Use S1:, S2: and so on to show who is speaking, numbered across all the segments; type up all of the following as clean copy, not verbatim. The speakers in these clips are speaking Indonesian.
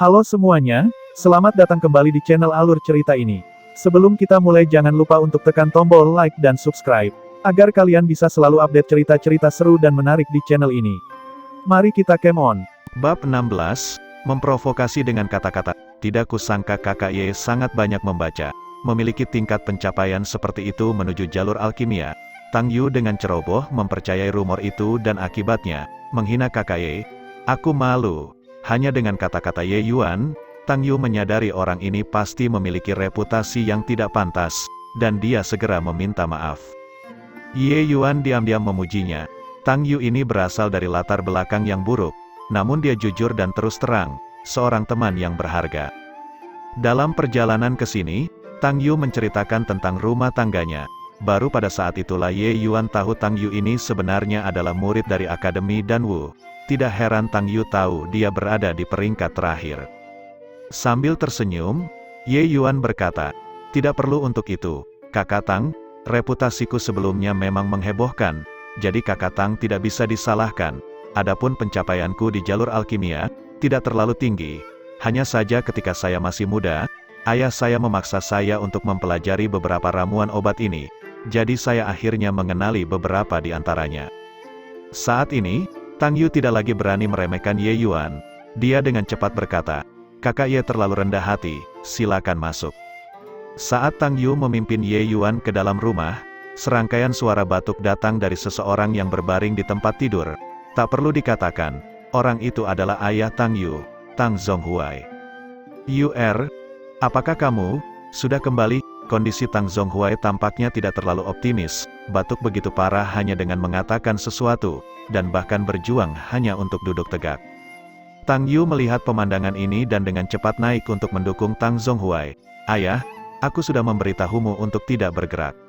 S1: Halo semuanya, selamat datang kembali di channel Alur Cerita ini. Sebelum kita mulai jangan lupa untuk tekan tombol like dan subscribe, agar kalian bisa selalu update cerita-cerita seru dan menarik di channel ini. Mari kita game on.
S2: Bab 16, memprovokasi dengan kata-kata. Tidak kusangka kakak Ye sangat banyak membaca, memiliki tingkat pencapaian seperti itu menuju jalur alkimia. Tang Yu dengan ceroboh mempercayai rumor itu dan akibatnya, menghina kakak Ye. Aku malu. Hanya dengan kata-kata Ye Yuan, Tang Yu menyadari orang ini pasti memiliki reputasi yang tidak pantas, dan dia segera meminta maaf. Ye Yuan diam-diam memujinya. Tang Yu ini berasal dari latar belakang yang buruk, namun dia jujur dan terus terang, seorang teman yang berharga. Dalam perjalanan ke sini, Tang Yu menceritakan tentang rumah tangganya. Baru pada saat itulah Ye Yuan tahu Tang Yu ini sebenarnya adalah murid dari Akademi Danwu. Tidak heran Tang Yu tahu dia berada di peringkat terakhir. Sambil tersenyum, Ye Yuan berkata, "Tidak perlu untuk itu, Kakak Tang, reputasiku sebelumnya memang menghebohkan, jadi Kakak Tang tidak bisa disalahkan. Adapun pencapaianku di jalur alkimia, tidak terlalu tinggi. Hanya saja ketika saya masih muda, ayah saya memaksa saya untuk mempelajari beberapa ramuan obat ini, jadi saya akhirnya mengenali beberapa di antaranya." Saat ini, Tang Yu tidak lagi berani meremehkan Ye Yuan. Dia dengan cepat berkata, "Kakak Ye terlalu rendah hati, silakan masuk." Saat Tang Yu memimpin Ye Yuan ke dalam rumah, serangkaian suara batuk datang dari seseorang yang berbaring di tempat tidur. Tak perlu dikatakan, orang itu adalah ayah Tang Yu, Tang Zhonghuai. "Yu-er, apakah kamu sudah kembali?" Kondisi Tang Zhonghuai tampaknya tidak terlalu optimis, batuk begitu parah hanya dengan mengatakan sesuatu, dan bahkan berjuang hanya untuk duduk tegak. Tang Yu melihat pemandangan ini dan dengan cepat naik untuk mendukung Tang Zhonghuai. "Ayah, aku sudah memberitahumu untuk tidak bergerak."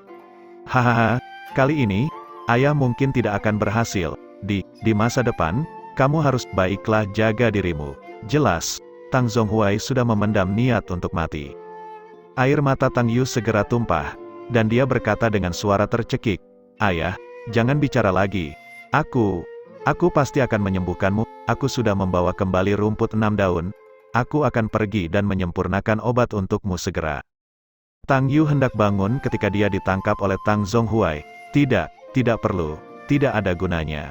S2: "Hahaha, kali ini, ayah mungkin tidak akan berhasil. Di masa depan, kamu harus baiklah jaga dirimu." Jelas, Tang Zhonghuai sudah memendam niat untuk mati. Air mata Tang Yu segera tumpah, dan dia berkata dengan suara tercekik, "Ayah, jangan bicara lagi. Aku pasti akan menyembuhkanmu. Aku sudah membawa kembali rumput 6 daun. Aku akan pergi dan menyempurnakan obat untukmu segera." Tang Yu hendak bangun ketika dia ditangkap oleh Tang Zhonghuai. Tidak perlu. Tidak ada gunanya.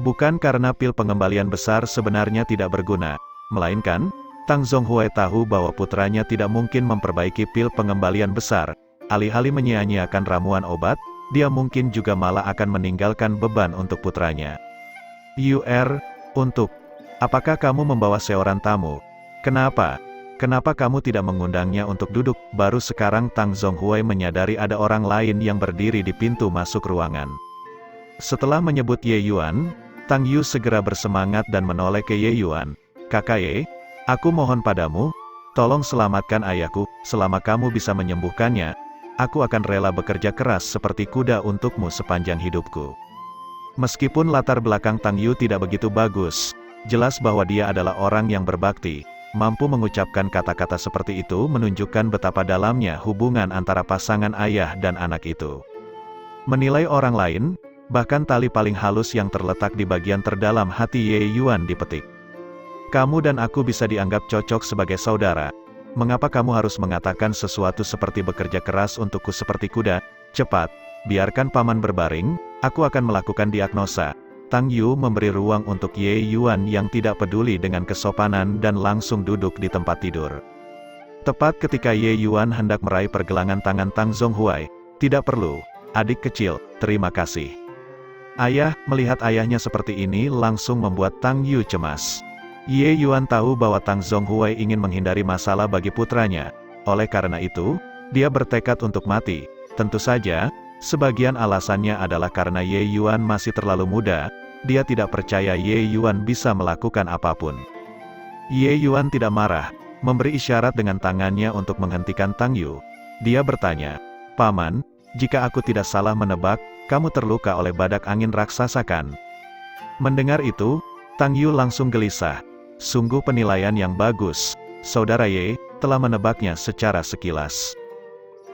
S2: Bukan karena pil pengembalian besar sebenarnya tidak berguna, melainkan, Tang Zhonghuai tahu bahwa putranya tidak mungkin memperbaiki pil pengembalian besar. Alih-alih menyia-nyiakan ramuan obat, dia mungkin juga malah akan meninggalkan beban untuk putranya. "Yu-er, apakah kamu membawa seorang tamu? Kenapa kamu tidak mengundangnya untuk duduk?" Baru sekarang Tang Zhonghuai menyadari ada orang lain yang berdiri di pintu masuk ruangan. Setelah menyebut Ye Yuan, Tang Yu segera bersemangat dan menoleh ke Ye Yuan. "Kakak Ye, aku mohon padamu, tolong selamatkan ayahku. Selama kamu bisa menyembuhkannya, aku akan rela bekerja keras seperti kuda untukmu sepanjang hidupku." Meskipun latar belakang Tang Yu tidak begitu bagus, jelas bahwa dia adalah orang yang berbakti. Mampu mengucapkan kata-kata seperti itu menunjukkan betapa dalamnya hubungan antara pasangan ayah dan anak itu. Menilai orang lain, bahkan tali paling halus yang terletak di bagian terdalam hati Ye Yuan dipetik. "Kamu dan aku bisa dianggap cocok sebagai saudara. Mengapa kamu harus mengatakan sesuatu seperti bekerja keras untukku seperti kuda? Cepat, biarkan paman berbaring, aku akan melakukan diagnosa." Tang Yu memberi ruang untuk Ye Yuan yang tidak peduli dengan kesopanan dan langsung duduk di tempat tidur. Tepat ketika Ye Yuan hendak meraih pergelangan tangan Tang Zhonghuai, "Tidak perlu, adik kecil, terima kasih." Ayah, melihat ayahnya seperti ini langsung membuat Tang Yu cemas. Ye Yuan tahu bahwa Tang Zhonghuai ingin menghindari masalah bagi putranya. Oleh karena itu, dia bertekad untuk mati. Tentu saja, sebagian alasannya adalah karena Ye Yuan masih terlalu muda, dia tidak percaya Ye Yuan bisa melakukan apapun. Ye Yuan tidak marah, memberi isyarat dengan tangannya untuk menghentikan Tang Yu. Dia bertanya, "Paman, jika aku tidak salah menebak, kamu terluka oleh badak angin raksasa kan?" Mendengar itu, Tang Yu langsung gelisah. Sungguh penilaian yang bagus, Saudara Ye telah menebaknya secara sekilas.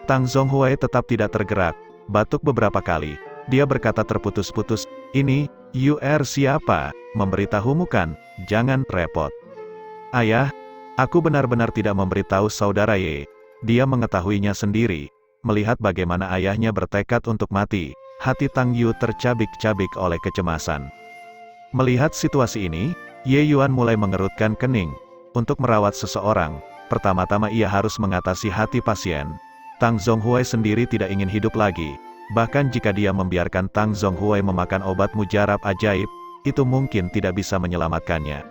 S2: Tang Zhonghuai tetap tidak tergerak, batuk beberapa kali. Dia berkata terputus-putus, "Ini, Yu-er siapa? Memberitahumu kan? Jangan repot." "Ayah, Aku benar-benar tidak memberitahu saudara Ye. Dia mengetahuinya sendiri. Melihat bagaimana ayahnya bertekad untuk mati, hati Tang Yu tercabik-cabik oleh kecemasan. Melihat situasi ini, Ye Yuan mulai mengerutkan kening. Untuk merawat seseorang, pertama-tama ia harus mengatasi hati pasien. Tang Zhonghuai sendiri tidak ingin hidup lagi. Bahkan jika dia membiarkan Tang Zhonghuai memakan obat mujarab ajaib, itu mungkin tidak bisa menyelamatkannya.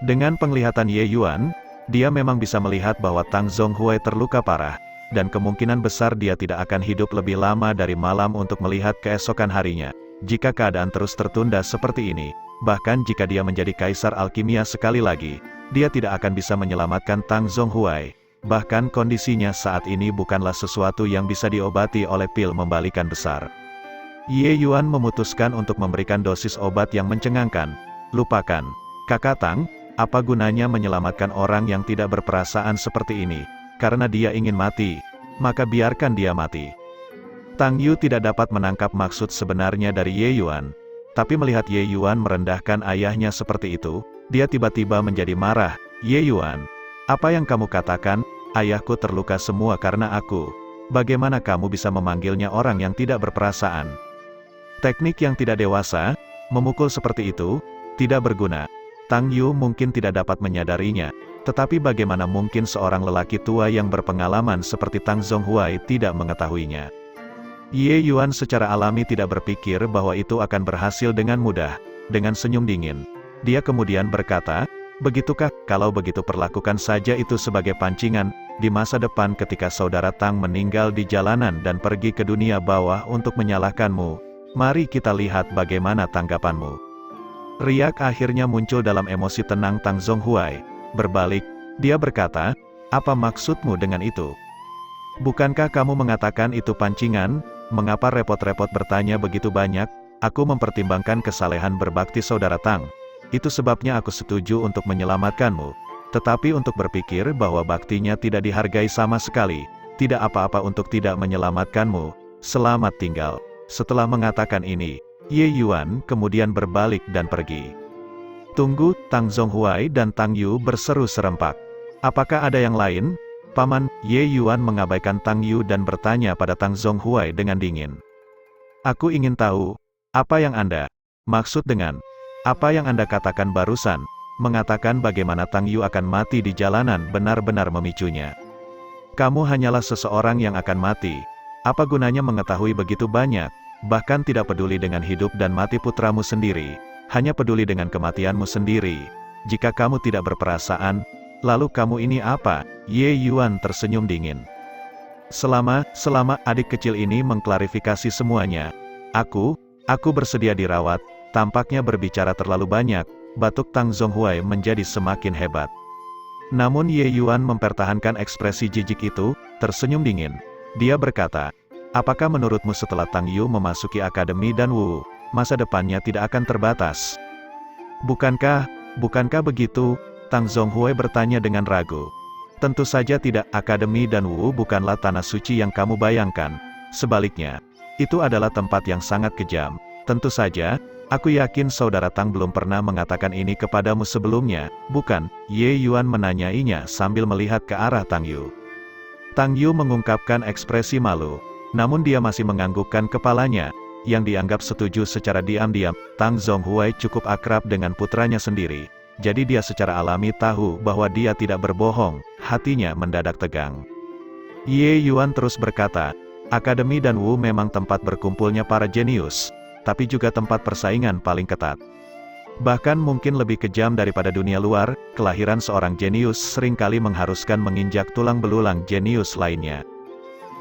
S2: Dengan penglihatan Ye Yuan, dia memang bisa melihat bahwa Tang Zhonghuai terluka parah, dan kemungkinan besar dia tidak akan hidup lebih lama dari malam untuk melihat keesokan harinya. Jika keadaan terus tertunda seperti ini, bahkan jika dia menjadi kaisar alkimia sekali lagi, dia tidak akan bisa menyelamatkan Tang Zhonghuai. Bahkan kondisinya saat ini bukanlah sesuatu yang bisa diobati oleh pil membalikan besar. Ye Yuan memutuskan untuk memberikan dosis obat yang mencengangkan. Lupakan, Kakak Tang, apa gunanya menyelamatkan orang yang tidak berperasaan seperti ini? Karena dia ingin mati, maka biarkan dia mati. Tang Yu tidak dapat menangkap maksud sebenarnya dari Ye Yuan. Tapi melihat Ye Yuan merendahkan ayahnya seperti itu, dia tiba-tiba menjadi marah. Ye Yuan, apa yang kamu katakan? Ayahku terluka semua karena aku. Bagaimana kamu bisa memanggilnya orang yang tidak berperasaan? Teknik yang tidak dewasa, memukul seperti itu, tidak berguna. Tang Yu mungkin tidak dapat menyadarinya. Tetapi bagaimana mungkin seorang lelaki tua yang berpengalaman seperti Tang Zhonghuai tidak mengetahuinya? Ye Yuan secara alami tidak berpikir bahwa itu akan berhasil dengan mudah. Dengan senyum dingin, dia kemudian berkata, begitukah? Kalau begitu perlakukan saja itu sebagai pancingan. Di masa depan ketika saudara Tang meninggal di jalanan dan pergi ke dunia bawah untuk menyalahkanmu, mari kita lihat bagaimana tanggapanmu. Riak akhirnya muncul dalam emosi tenang Tang Zhonghuai. Berbalik, dia berkata, apa maksudmu dengan itu? Bukankah kamu mengatakan itu pancingan? Mengapa repot-repot bertanya begitu banyak? Aku mempertimbangkan kesalehan berbakti saudara Tang. Itu sebabnya aku setuju untuk menyelamatkanmu. Tetapi untuk berpikir bahwa baktinya tidak dihargai sama sekali, tidak apa-apa untuk tidak menyelamatkanmu. Selamat tinggal. Setelah mengatakan ini, Ye Yuan kemudian berbalik dan pergi. Tunggu, Tang Zhonghuai dan Tang Yu berseru serempak. Apakah ada yang lain? Paman, Ye Yuan mengabaikan Tang Yu dan bertanya pada Tang Zhonghuai dengan dingin. Aku ingin tahu, apa yang Anda maksud dengan apa yang Anda katakan barusan? Mengatakan bagaimana Tang Yu akan mati di jalanan benar-benar memicunya. Kamu hanyalah seseorang yang akan mati. Apa gunanya mengetahui begitu banyak, bahkan tidak peduli dengan hidup dan mati putramu sendiri? Hanya peduli dengan kematianmu sendiri. Jika kamu tidak berperasaan, lalu kamu ini apa? Ye Yuan tersenyum dingin. Selama adik kecil ini mengklarifikasi semuanya. Aku bersedia dirawat. Tampaknya berbicara terlalu banyak. Batuk Tang Zhonghuai menjadi semakin hebat. Namun Ye Yuan mempertahankan ekspresi jijik itu, tersenyum dingin. Dia berkata, apakah menurutmu setelah Tang Yu memasuki akademi dan Wu, masa depannya tidak akan terbatas? Bukankah begitu? Tang Zhonghuai bertanya dengan ragu. Tentu saja tidak, akademi dan Wu bukanlah tanah suci yang kamu bayangkan. Sebaliknya, itu adalah tempat yang sangat kejam. Tentu saja, aku yakin saudara Tang belum pernah mengatakan ini kepadamu sebelumnya, bukan? Ye Yuan menanyainya sambil melihat ke arah Tang Yu. Tang Yu mengungkapkan ekspresi malu, namun dia masih menganggukkan kepalanya. Yang dianggap setuju secara diam-diam, Tang Zhonghuai cukup akrab dengan putranya sendiri. Jadi dia secara alami tahu bahwa dia tidak berbohong, hatinya mendadak tegang. Ye Yuan terus berkata, akademi dan Wu memang tempat berkumpulnya para jenius, tapi juga tempat persaingan paling ketat. Bahkan mungkin lebih kejam daripada dunia luar, kelahiran seorang jenius seringkali mengharuskan menginjak tulang belulang jenius lainnya.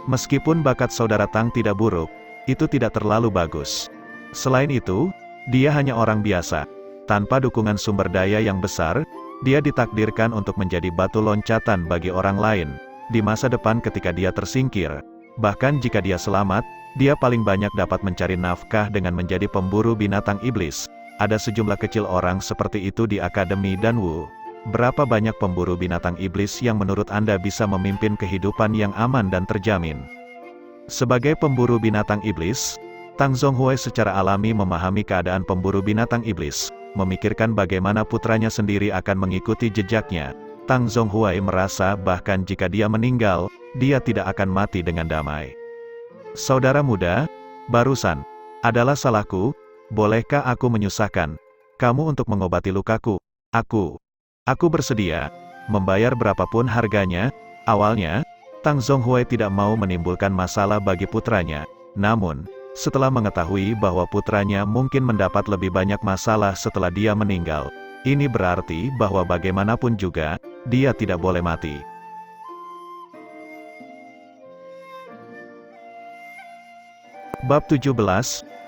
S2: Meskipun bakat saudara Tang tidak buruk, itu tidak terlalu bagus. Selain itu, dia hanya orang biasa. Tanpa dukungan sumber daya yang besar, dia ditakdirkan untuk menjadi batu loncatan bagi orang lain. Di masa depan ketika dia tersingkir, bahkan jika dia selamat, dia paling banyak dapat mencari nafkah dengan menjadi pemburu binatang iblis. Ada sejumlah kecil orang seperti itu di akademi dan Wu. Berapa banyak pemburu binatang iblis yang menurut Anda bisa memimpin kehidupan yang aman dan terjamin? Sebagai pemburu binatang iblis, Tang Zhonghuai secara alami memahami keadaan pemburu binatang iblis, memikirkan bagaimana putranya sendiri akan mengikuti jejaknya. Tang Zhonghuai merasa bahkan jika dia meninggal, dia tidak akan mati dengan damai. Saudara muda, barusan adalah salahku, bolehkah aku menyusahkan kamu untuk mengobati lukaku? Aku bersedia membayar berapapun harganya. Awalnya, Tang Zhonghuai tidak mau menimbulkan masalah bagi putranya. Namun, setelah mengetahui bahwa putranya mungkin mendapat lebih banyak masalah setelah dia meninggal, ini berarti bahwa bagaimanapun juga, dia tidak boleh mati. Bab 17,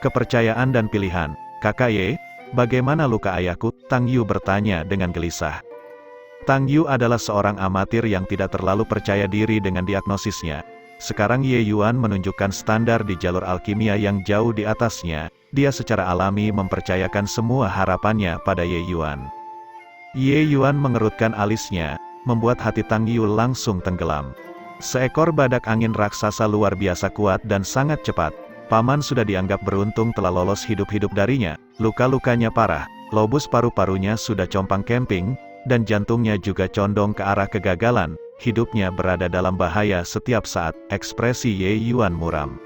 S2: Kepercayaan dan Pilihan. Kakak Ye, bagaimana luka ayahku? Tang Yu bertanya dengan gelisah. Tang Yu adalah seorang amatir yang tidak terlalu percaya diri dengan diagnosisnya. Sekarang Ye Yuan menunjukkan standar di jalur alkimia yang jauh di atasnya. Dia secara alami mempercayakan semua harapannya pada Ye Yuan. Ye Yuan mengerutkan alisnya, membuat hati Tang Yu langsung tenggelam. Seekor badak angin raksasa luar biasa kuat dan sangat cepat. Paman sudah dianggap beruntung telah lolos hidup-hidup darinya. Luka-lukanya parah, lobus paru-parunya sudah compang-camping, dan jantungnya juga condong ke arah kegagalan. Hidupnya berada dalam bahaya setiap saat. Ekspresi Ye Yuan muram.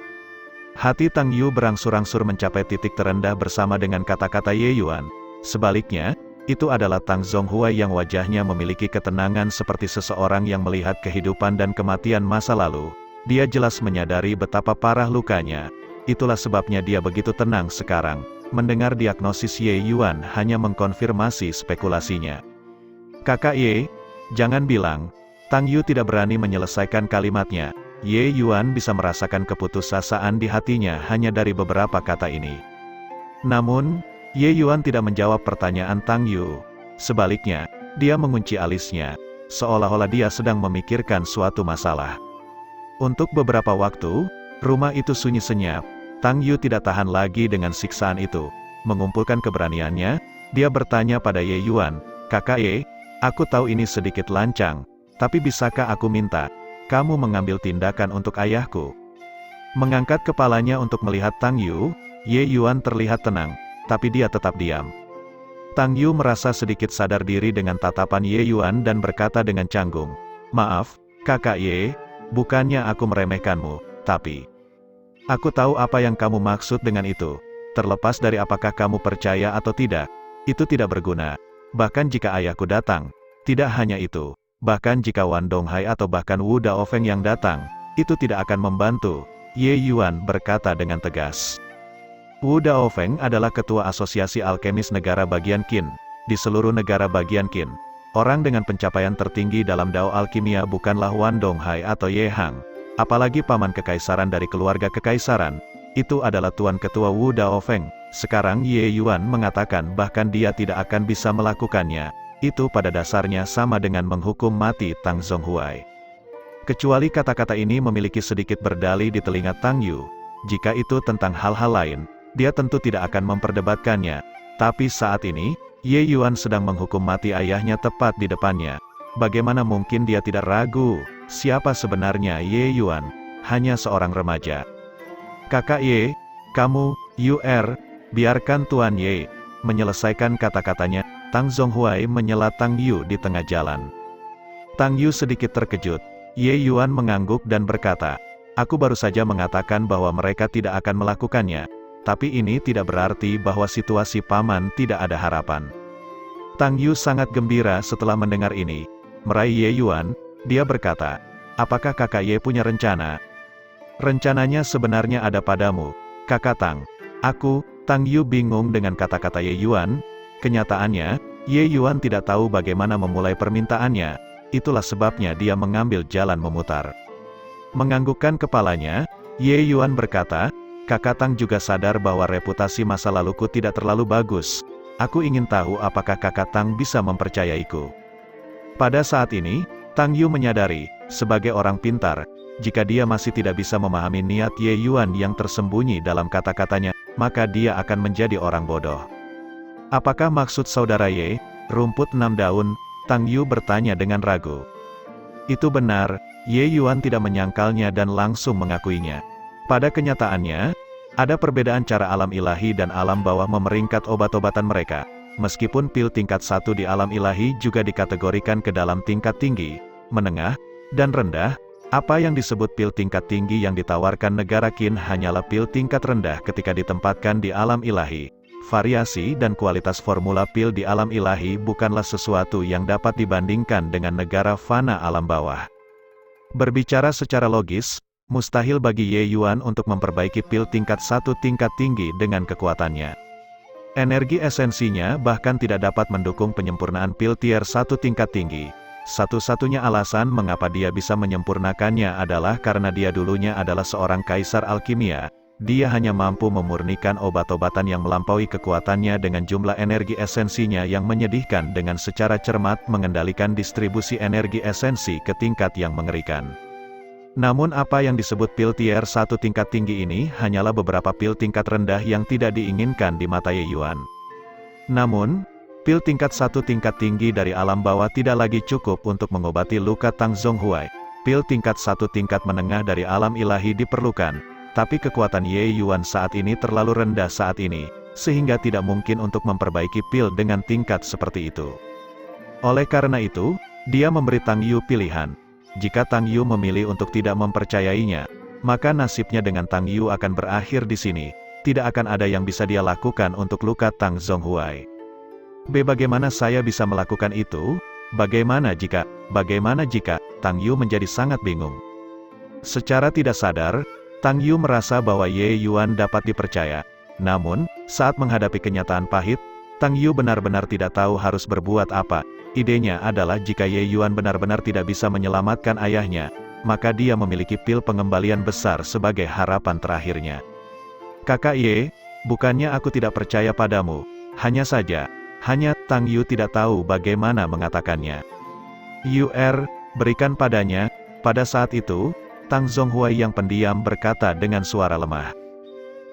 S2: Hati Tang Yu berangsur-angsur mencapai titik terendah bersama dengan kata-kata Ye Yuan. Sebaliknya, itu adalah Tang Zhonghuai yang wajahnya memiliki ketenangan seperti seseorang yang melihat kehidupan dan kematian masa lalu. Dia jelas menyadari betapa parah lukanya. Itulah sebabnya dia begitu tenang sekarang. Mendengar diagnosis Ye Yuan hanya mengkonfirmasi spekulasinya. Kakak Ye, jangan bilang. Tang Yu tidak berani menyelesaikan kalimatnya. Ye Yuan bisa merasakan keputusasaan di hatinya hanya dari beberapa kata ini. Namun, Ye Yuan tidak menjawab pertanyaan Tang Yu. Sebaliknya, dia mengunci alisnya, seolah-olah dia sedang memikirkan suatu masalah. Untuk beberapa waktu, rumah itu sunyi senyap. Tang Yu tidak tahan lagi dengan siksaan itu. Mengumpulkan keberaniannya, dia bertanya pada Ye Yuan, Kakak Ye, aku tahu ini sedikit lancang, tapi bisakah aku minta kamu mengambil tindakan untuk ayahku? Mengangkat kepalanya untuk melihat Tang Yu, Ye Yuan terlihat tenang, tapi dia tetap diam. Tang Yu merasa sedikit sadar diri dengan tatapan Ye Yuan dan berkata dengan canggung, Maaf, Kakak Ye, bukannya aku meremehkanmu, tapi aku tahu apa yang kamu maksud dengan itu. Terlepas dari apakah kamu percaya atau tidak, itu tidak berguna. Bahkan jika ayahku datang, tidak hanya itu. Bahkan jika Wan Donghai atau bahkan Wu Daofeng yang datang, itu tidak akan membantu. Ye Yuan berkata dengan tegas. Wu Daofeng adalah ketua asosiasi alkemis negara bagian Qin. Di seluruh negara bagian Qin, orang dengan pencapaian tertinggi dalam dao alkimia bukanlah Wan Donghai atau Ye Hang. Apalagi paman kekaisaran dari keluarga kekaisaran, itu adalah tuan ketua Wu Daofeng. Sekarang Ye Yuan mengatakan bahkan dia tidak akan bisa melakukannya. Itu pada dasarnya sama dengan menghukum mati Tang Zhonghuai. Kecuali kata-kata ini memiliki sedikit berdalih di telinga Tang Yu. Jika itu tentang hal-hal lain, dia tentu tidak akan memperdebatkannya. Tapi saat ini, Ye Yuan sedang menghukum mati ayahnya tepat di depannya. Bagaimana mungkin dia tidak ragu? Siapa sebenarnya Ye Yuan? Hanya seorang remaja. Kakak Ye, kamu, biarkan Tuan Ye menyelesaikan kata-katanya. Tang Zhonghuai menyela Tang Yu di tengah jalan. Tang Yu sedikit terkejut. Ye Yuan mengangguk dan berkata, Aku baru saja mengatakan bahwa mereka tidak akan melakukannya. Tapi ini tidak berarti bahwa situasi paman tidak ada harapan. Tang Yu sangat gembira setelah mendengar ini. Meraih Ye Yuan, dia berkata, Apakah Kakak Ye punya rencana? Rencananya sebenarnya ada padamu, Kakak Tang. Tang Yu bingung dengan kata-kata Ye Yuan. Kenyataannya, Ye Yuan tidak tahu bagaimana memulai permintaannya. Itulah sebabnya dia mengambil jalan memutar. Menganggukkan kepalanya, Ye Yuan berkata, Kakak Tang juga sadar bahwa reputasi masa laluku tidak terlalu bagus. Aku ingin tahu apakah Kakak Tang bisa mempercayaiku. Pada saat ini, Tang Yu menyadari, sebagai orang pintar, jika dia masih tidak bisa memahami niat Ye Yuan yang tersembunyi dalam kata-katanya, maka dia akan menjadi orang bodoh. Apakah maksud saudara Ye, rumput 6 daun? Tang Yu bertanya dengan ragu. Itu benar, Ye Yuan tidak menyangkalnya dan langsung mengakuinya. Pada kenyataannya, ada perbedaan cara alam ilahi dan alam bawah memeringkat obat-obatan mereka. meskipun pil tingkat 1 di alam ilahi juga dikategorikan ke dalam tingkat tinggi, menengah, dan rendah, apa yang disebut pil tingkat tinggi yang ditawarkan negara Qin hanyalah pil tingkat rendah ketika ditempatkan di alam ilahi. Variasi dan kualitas formula pil di alam ilahi bukanlah sesuatu yang dapat dibandingkan dengan negara fana alam bawah. Berbicara secara logis, mustahil bagi Ye Yuan untuk memperbaiki pil tingkat 1 tingkat tinggi dengan kekuatannya. Energi esensinya bahkan tidak dapat mendukung penyempurnaan pil tier 1 tingkat tinggi. Satu-satunya alasan mengapa dia bisa menyempurnakannya adalah karena dia dulunya adalah seorang kaisar alkimia. Dia hanya mampu memurnikan obat-obatan yang melampaui kekuatannya dengan jumlah energi esensinya yang menyedihkan dengan secara cermat mengendalikan distribusi energi esensi ke tingkat yang mengerikan. Namun apa yang disebut pil tier 1 tingkat tinggi ini hanyalah beberapa pil tingkat rendah yang tidak diinginkan di mata Ye Yuan. Namun, pil tingkat 1 tingkat tinggi dari alam bawah tidak lagi cukup untuk mengobati luka Tang Zhonghuai. Pil tingkat 1 tingkat menengah dari alam ilahi diperlukan, tapi kekuatan Ye Yuan saat ini terlalu rendah saat ini, sehingga tidak mungkin untuk memperbaiki pil dengan tingkat seperti itu. Oleh karena itu, dia memberi Tang Yu pilihan. Jika Tang Yu memilih untuk tidak mempercayainya, maka nasibnya dengan Tang Yu akan berakhir di sini. Tidak akan ada yang bisa dia lakukan untuk luka Tang Zhonghuai. Bagaimana saya bisa melakukan itu? Bagaimana jika Tang Yu menjadi sangat bingung. Secara tidak sadar, Tang Yu merasa bahwa Ye Yuan dapat dipercaya. Namun, saat menghadapi kenyataan pahit, Tang Yu benar-benar tidak tahu harus berbuat apa. Idenya adalah jika Ye Yuan benar-benar tidak bisa menyelamatkan ayahnya, maka dia memiliki pil pengembalian besar sebagai harapan terakhirnya. Kakak Ye, bukannya aku tidak percaya padamu, hanya Tang Yu tidak tahu bagaimana mengatakannya. Berikan padanya. Pada saat itu, Tang Zhonghuai yang pendiam berkata dengan suara lemah.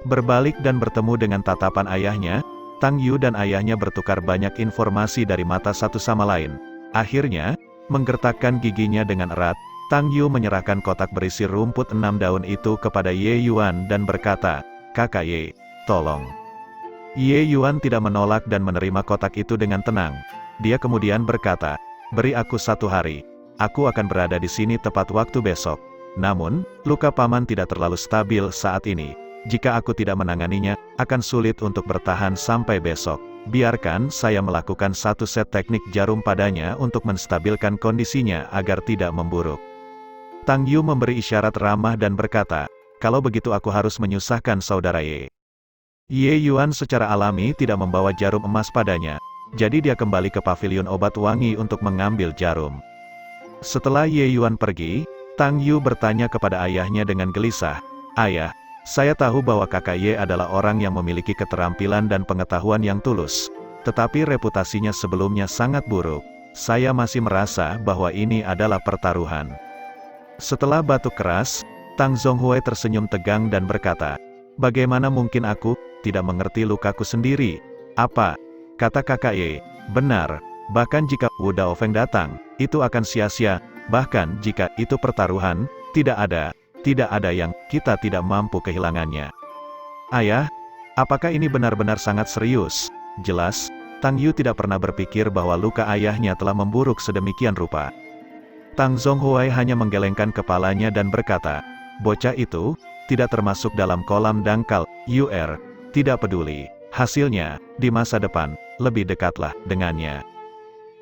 S2: Berbalik dan bertemu dengan tatapan ayahnya, Tang Yu dan ayahnya bertukar banyak informasi dari mata satu sama lain. Akhirnya, menggertakkan giginya dengan erat, Tang Yu menyerahkan kotak berisi rumput 6 daun itu kepada Ye Yuan dan berkata, "Kakak Ye, tolong." Ye Yuan tidak menolak dan menerima kotak itu dengan tenang. Dia kemudian berkata, "Beri aku 1 hari. Aku akan berada di sini tepat waktu besok. Namun, luka paman tidak terlalu stabil saat ini. Jika aku tidak menanganinya, akan sulit untuk bertahan sampai besok. Biarkan saya melakukan 1 set teknik jarum padanya untuk menstabilkan kondisinya agar tidak memburuk." Tang Yu memberi isyarat ramah dan berkata, "Kalau begitu aku harus menyusahkan saudara Ye." Ye Yuan secara alami tidak membawa jarum emas padanya, jadi dia kembali ke pavilion obat wangi untuk mengambil jarum. Setelah Ye Yuan pergi, Tang Yu bertanya kepada ayahnya dengan gelisah, "Ayah, saya tahu bahwa kakak Ye adalah orang yang memiliki keterampilan dan pengetahuan yang tulus, tetapi reputasinya sebelumnya sangat buruk. Saya masih merasa bahwa ini adalah pertaruhan." Setelah batuk keras, Tang Zhonghuai tersenyum tegang dan berkata, "Bagaimana mungkin aku tidak mengerti lukaku sendiri?" "Apa?" kata kakak Ye. "Benar, bahkan jika Wu Daofeng datang, itu akan sia-sia. Bahkan jika itu pertaruhan, tidak ada yang kita tidak mampu kehilangannya." "Ayah, apakah ini benar-benar sangat serius?" Jelas, Tang Yu tidak pernah berpikir bahwa luka ayahnya telah memburuk sedemikian rupa. Tang Zhonghuai hanya menggelengkan kepalanya dan berkata, "Bocah itu tidak termasuk dalam kolam dangkal. Tidak peduli hasilnya, di masa depan, lebih dekatlah dengannya."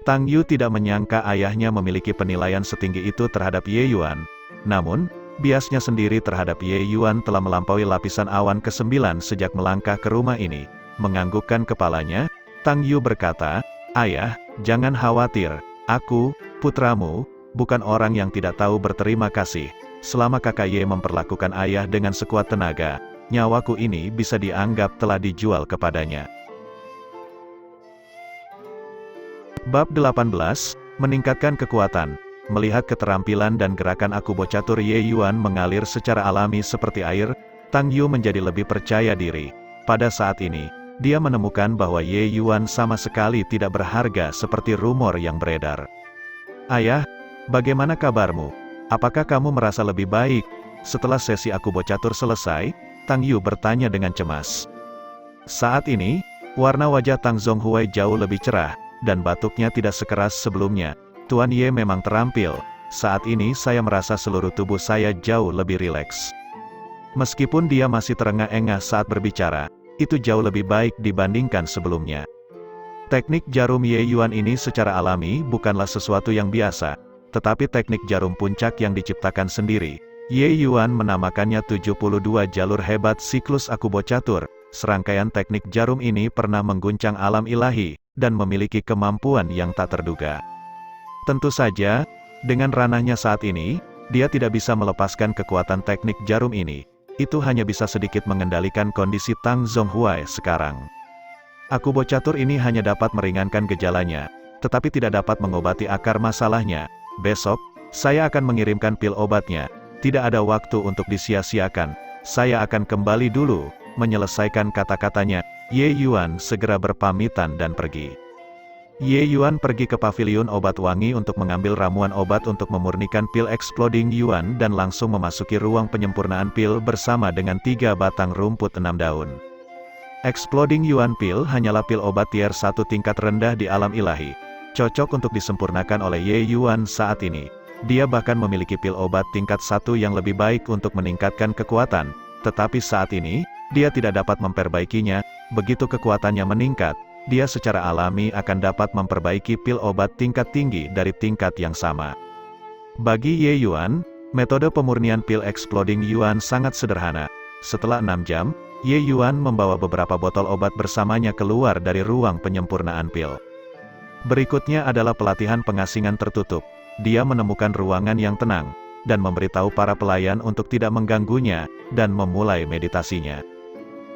S2: Tang Yu tidak menyangka ayahnya memiliki penilaian setinggi itu terhadap Ye Yuan. Namun, biasnya sendiri terhadap Ye Yuan telah melampaui lapisan awan ke-9 sejak melangkah ke rumah ini. Menganggukkan kepalanya, Tang Yu berkata, "Ayah, jangan khawatir. Aku, putramu, bukan orang yang tidak tahu berterima kasih. Selama kakak Ye memperlakukan ayah dengan sekuat tenaga, nyawaku ini bisa dianggap telah dijual kepadanya." Bab 18, Meningkatkan Kekuatan. Melihat keterampilan dan gerakan akubo catur Ye Yuan mengalir secara alami seperti air, Tang Yu menjadi lebih percaya diri. Pada saat ini, dia menemukan bahwa Ye Yuan sama sekali tidak berharga seperti rumor yang beredar. "Ayah, bagaimana kabarmu? Apakah kamu merasa lebih baik?" Setelah sesi akubo catur selesai, Tang Yu bertanya dengan cemas. Saat ini, Warna wajah Tang Zhonghuai jauh lebih cerah, dan batuknya tidak sekeras sebelumnya. Tuan Ye memang terampil. Saat ini saya merasa seluruh tubuh saya jauh lebih rileks. Meskipun dia masih terengah-engah saat berbicara, itu jauh lebih baik dibandingkan sebelumnya. Teknik jarum Ye Yuan ini secara alami bukanlah sesuatu yang biasa, tetapi teknik jarum puncak yang diciptakan sendiri. Ye Yuan menamakannya 72 jalur hebat siklus Akubo Catur. Serangkaian teknik jarum ini pernah mengguncang alam ilahi, dan memiliki kemampuan yang tak terduga. Tentu saja, dengan ranahnya saat ini, dia tidak bisa melepaskan kekuatan teknik jarum ini. Itu hanya bisa sedikit mengendalikan kondisi Tang Zhonghuai sekarang. Akubo Catur ini hanya dapat meringankan gejalanya, tetapi tidak dapat mengobati akar masalahnya. Besok, saya akan mengirimkan pil obatnya. Tidak ada waktu untuk disia-siakan. Saya akan kembali dulu. Menyelesaikan kata-katanya, Ye Yuan segera berpamitan dan pergi. Ye Yuan pergi ke paviliun obat wangi untuk mengambil ramuan obat untuk memurnikan pil Exploding Yuan dan langsung memasuki ruang penyempurnaan pil bersama dengan 3 batang rumput 6 daun. Exploding Yuan pil hanyalah pil obat tier 1 tingkat rendah di alam ilahi. Cocok untuk disempurnakan oleh Ye Yuan saat ini. Dia bahkan memiliki pil obat tingkat 1 yang lebih baik untuk meningkatkan kekuatan, tetapi saat ini, dia tidak dapat memperbaikinya. Begitu kekuatannya meningkat, dia secara alami akan dapat memperbaiki pil obat tingkat tinggi dari tingkat yang sama. Bagi Ye Yuan, metode pemurnian pil Exploding Yuan sangat sederhana. Setelah 6 jam, Ye Yuan membawa beberapa botol obat bersamanya keluar dari ruang penyempurnaan pil. Berikutnya adalah pelatihan pengasingan tertutup. Dia menemukan ruangan yang tenang, dan memberitahu para pelayan untuk tidak mengganggunya, dan memulai meditasinya.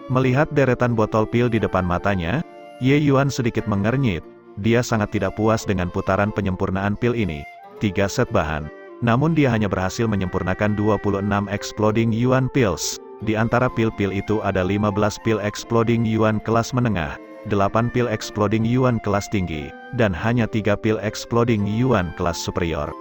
S2: Melihat deretan botol pil di depan matanya, Ye Yuan sedikit mengernyit. Dia sangat tidak puas dengan putaran penyempurnaan pil ini. 3 set bahan. Namun dia hanya berhasil menyempurnakan 26 Exploding Yuan pills. Di antara pil-pil itu ada 15 pil Exploding Yuan kelas menengah, 8 pil Exploding Yuan kelas tinggi, dan hanya 3 pil Exploding Yuan kelas superior.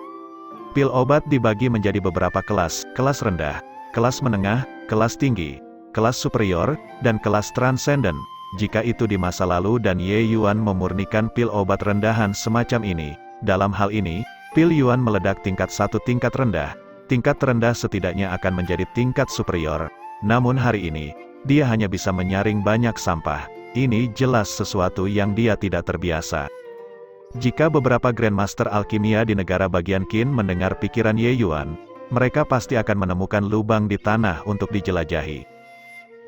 S2: Pil obat dibagi menjadi beberapa kelas, kelas rendah, kelas menengah, kelas tinggi, kelas superior, dan kelas transcendent. Jika itu di masa lalu dan Ye Yuan memurnikan pil obat rendahan semacam ini, dalam hal ini, pil Yuan meledak tingkat 1 tingkat rendah. Tingkat terendah setidaknya akan menjadi tingkat superior. Namun hari ini, dia hanya bisa menyaring banyak sampah. Ini jelas sesuatu yang dia tidak terbiasa. Jika beberapa Grandmaster Alkimia di negara bagian Qin mendengar pikiran Ye Yuan, mereka pasti akan menemukan lubang di tanah untuk dijelajahi.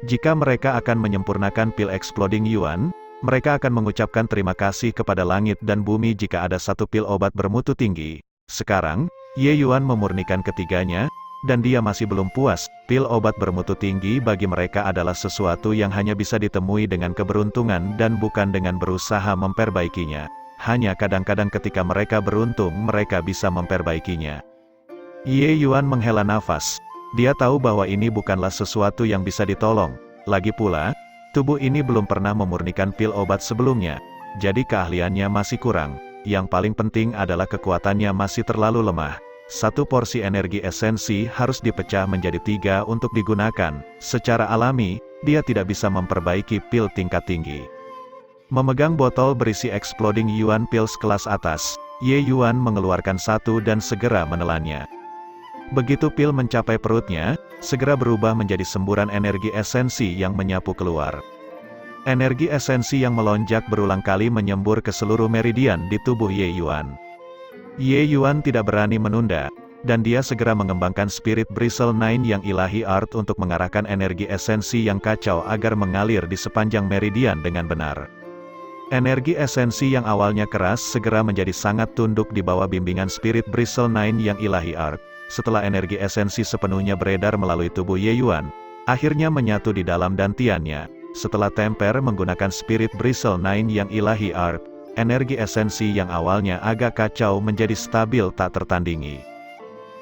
S2: Jika mereka akan menyempurnakan pil Exploding Yuan, mereka akan mengucapkan terima kasih kepada langit dan bumi jika ada satu pil obat bermutu tinggi. Sekarang, Ye Yuan memurnikan ketiganya, dan dia masih belum puas. Pil obat bermutu tinggi bagi mereka adalah sesuatu yang hanya bisa ditemui dengan keberuntungan dan bukan dengan berusaha memperbaikinya. Hanya kadang-kadang ketika mereka beruntung mereka bisa memperbaikinya. Ye Yuan menghela nafas. Dia tahu bahwa ini bukanlah sesuatu yang bisa ditolong. Lagi pula, tubuh ini belum pernah memurnikan pil obat sebelumnya. Jadi keahliannya masih kurang. Yang paling penting adalah kekuatannya masih terlalu lemah. Satu porsi energi esensi harus dipecah menjadi 3 untuk digunakan. Secara alami, dia tidak bisa memperbaiki pil tingkat tinggi. Memegang botol berisi Exploding Yuan Pills kelas atas, Ye Yuan mengeluarkan satu dan segera menelannya. Begitu pil mencapai perutnya, segera berubah menjadi semburan energi esensi yang menyapu keluar. Energi esensi yang melonjak berulang kali menyembur ke seluruh meridian di tubuh Ye Yuan. Ye Yuan tidak berani menunda, dan dia segera mengembangkan Spirit Bristle 9 yang ilahi art untuk mengarahkan energi esensi yang kacau agar mengalir di sepanjang meridian dengan benar. Energi esensi yang awalnya keras segera menjadi sangat tunduk di bawah bimbingan Spirit Bristle 9 yang ilahi art. Setelah energi esensi sepenuhnya beredar melalui tubuh Ye Yuan, akhirnya menyatu di dalam dantiannya. Setelah temper menggunakan Spirit Bristle 9 yang ilahi art, energi esensi yang awalnya agak kacau menjadi stabil tak tertandingi.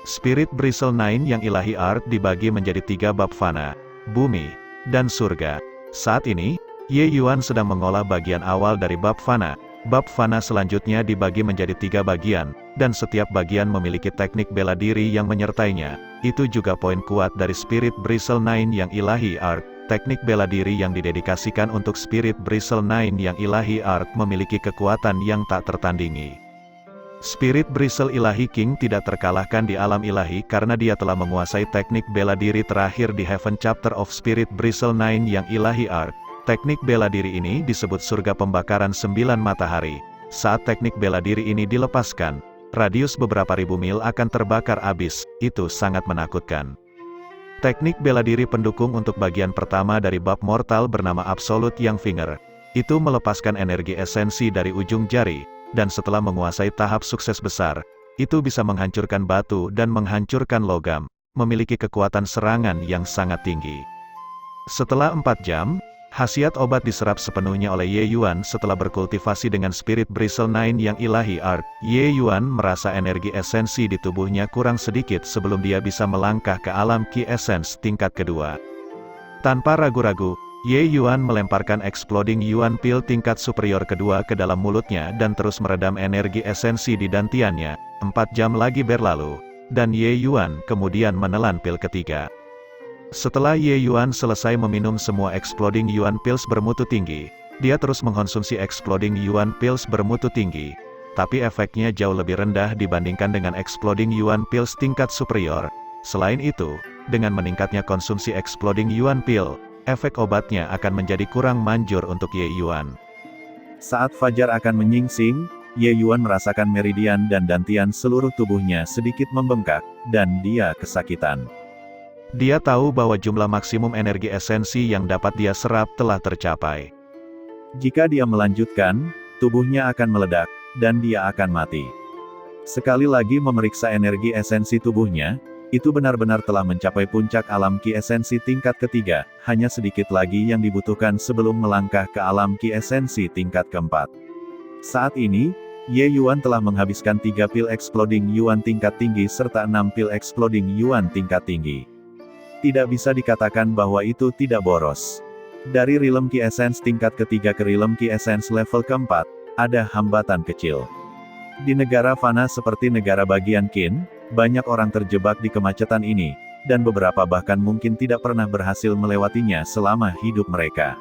S2: Spirit Bristle 9 yang ilahi art dibagi menjadi 3 bab fana, bumi, dan surga. Saat ini, Ye Yuan sedang mengolah bagian awal dari bab fana. Bab fana selanjutnya dibagi menjadi 3 bagian, dan setiap bagian memiliki teknik bela diri yang menyertainya. Itu juga poin kuat dari Spirit Bristle 9 yang ilahi art. teknik bela diri yang didedikasikan untuk Spirit Bristle 9 yang Ilahi Art memiliki kekuatan yang tak tertandingi. Spirit Bristle Ilahi King tidak terkalahkan di alam ilahi karena dia telah menguasai teknik bela diri terakhir di Heaven Chapter of Spirit Bristle 9 yang Ilahi Art. Teknik bela diri ini disebut surga pembakaran 9 matahari. Saat teknik bela diri ini dilepaskan, radius beberapa ribu mil akan terbakar abis, itu sangat menakutkan. Teknik bela diri pendukung untuk bagian pertama dari bab mortal bernama Absolute Young Finger. Itu melepaskan energi esensi dari ujung jari, dan setelah menguasai tahap sukses besar, itu bisa menghancurkan batu dan menghancurkan logam, memiliki kekuatan serangan yang sangat tinggi. Setelah 4 jam, khasiat obat diserap sepenuhnya oleh Ye Yuan setelah berkultivasi dengan Spirit Bristle 9 yang Ilahi Art. Ye Yuan merasa energi esensi di tubuhnya kurang sedikit sebelum dia bisa melangkah ke alam Ki Essence tingkat kedua. Tanpa ragu-ragu, Ye Yuan melemparkan Exploding Yuan Pill tingkat superior kedua ke dalam mulutnya dan terus meredam energi esensi di dantiannya. 4 jam lagi berlalu, dan Ye Yuan kemudian menelan pil ketiga. Setelah Ye Yuan selesai meminum semua Exploding Yuan Pills bermutu tinggi, dia terus mengkonsumsi Exploding Yuan Pills bermutu tinggi, tapi efeknya jauh lebih rendah dibandingkan dengan Exploding Yuan Pills tingkat superior. Selain itu, dengan meningkatnya konsumsi Exploding Yuan Pill, efek obatnya akan menjadi kurang manjur untuk Ye Yuan.
S1: Saat fajar akan menyingsing, Ye Yuan merasakan meridian dan dantian seluruh tubuhnya sedikit membengkak, dan dia kesakitan.
S2: Dia tahu bahwa jumlah maksimum energi esensi yang dapat dia serap telah tercapai.
S1: Jika dia melanjutkan, tubuhnya akan meledak, dan dia akan mati. Sekali lagi memeriksa energi esensi tubuhnya, itu benar-benar telah mencapai puncak alam Ki Esensi tingkat ketiga, hanya sedikit lagi yang dibutuhkan sebelum melangkah ke alam Ki Esensi tingkat keempat. Saat ini, Ye Yuan telah menghabiskan 3 pil Exploding Yuan tingkat tinggi serta 6 pil Exploding Yuan tingkat tinggi. Tidak bisa dikatakan bahwa itu tidak boros. Dari Realm Ki Essence tingkat ketiga ke Realm Ki Essence level keempat, ada hambatan kecil. Di negara fana seperti negara bagian Qin, banyak orang terjebak di kemacetan ini, dan beberapa bahkan mungkin tidak pernah berhasil melewatinya selama hidup mereka.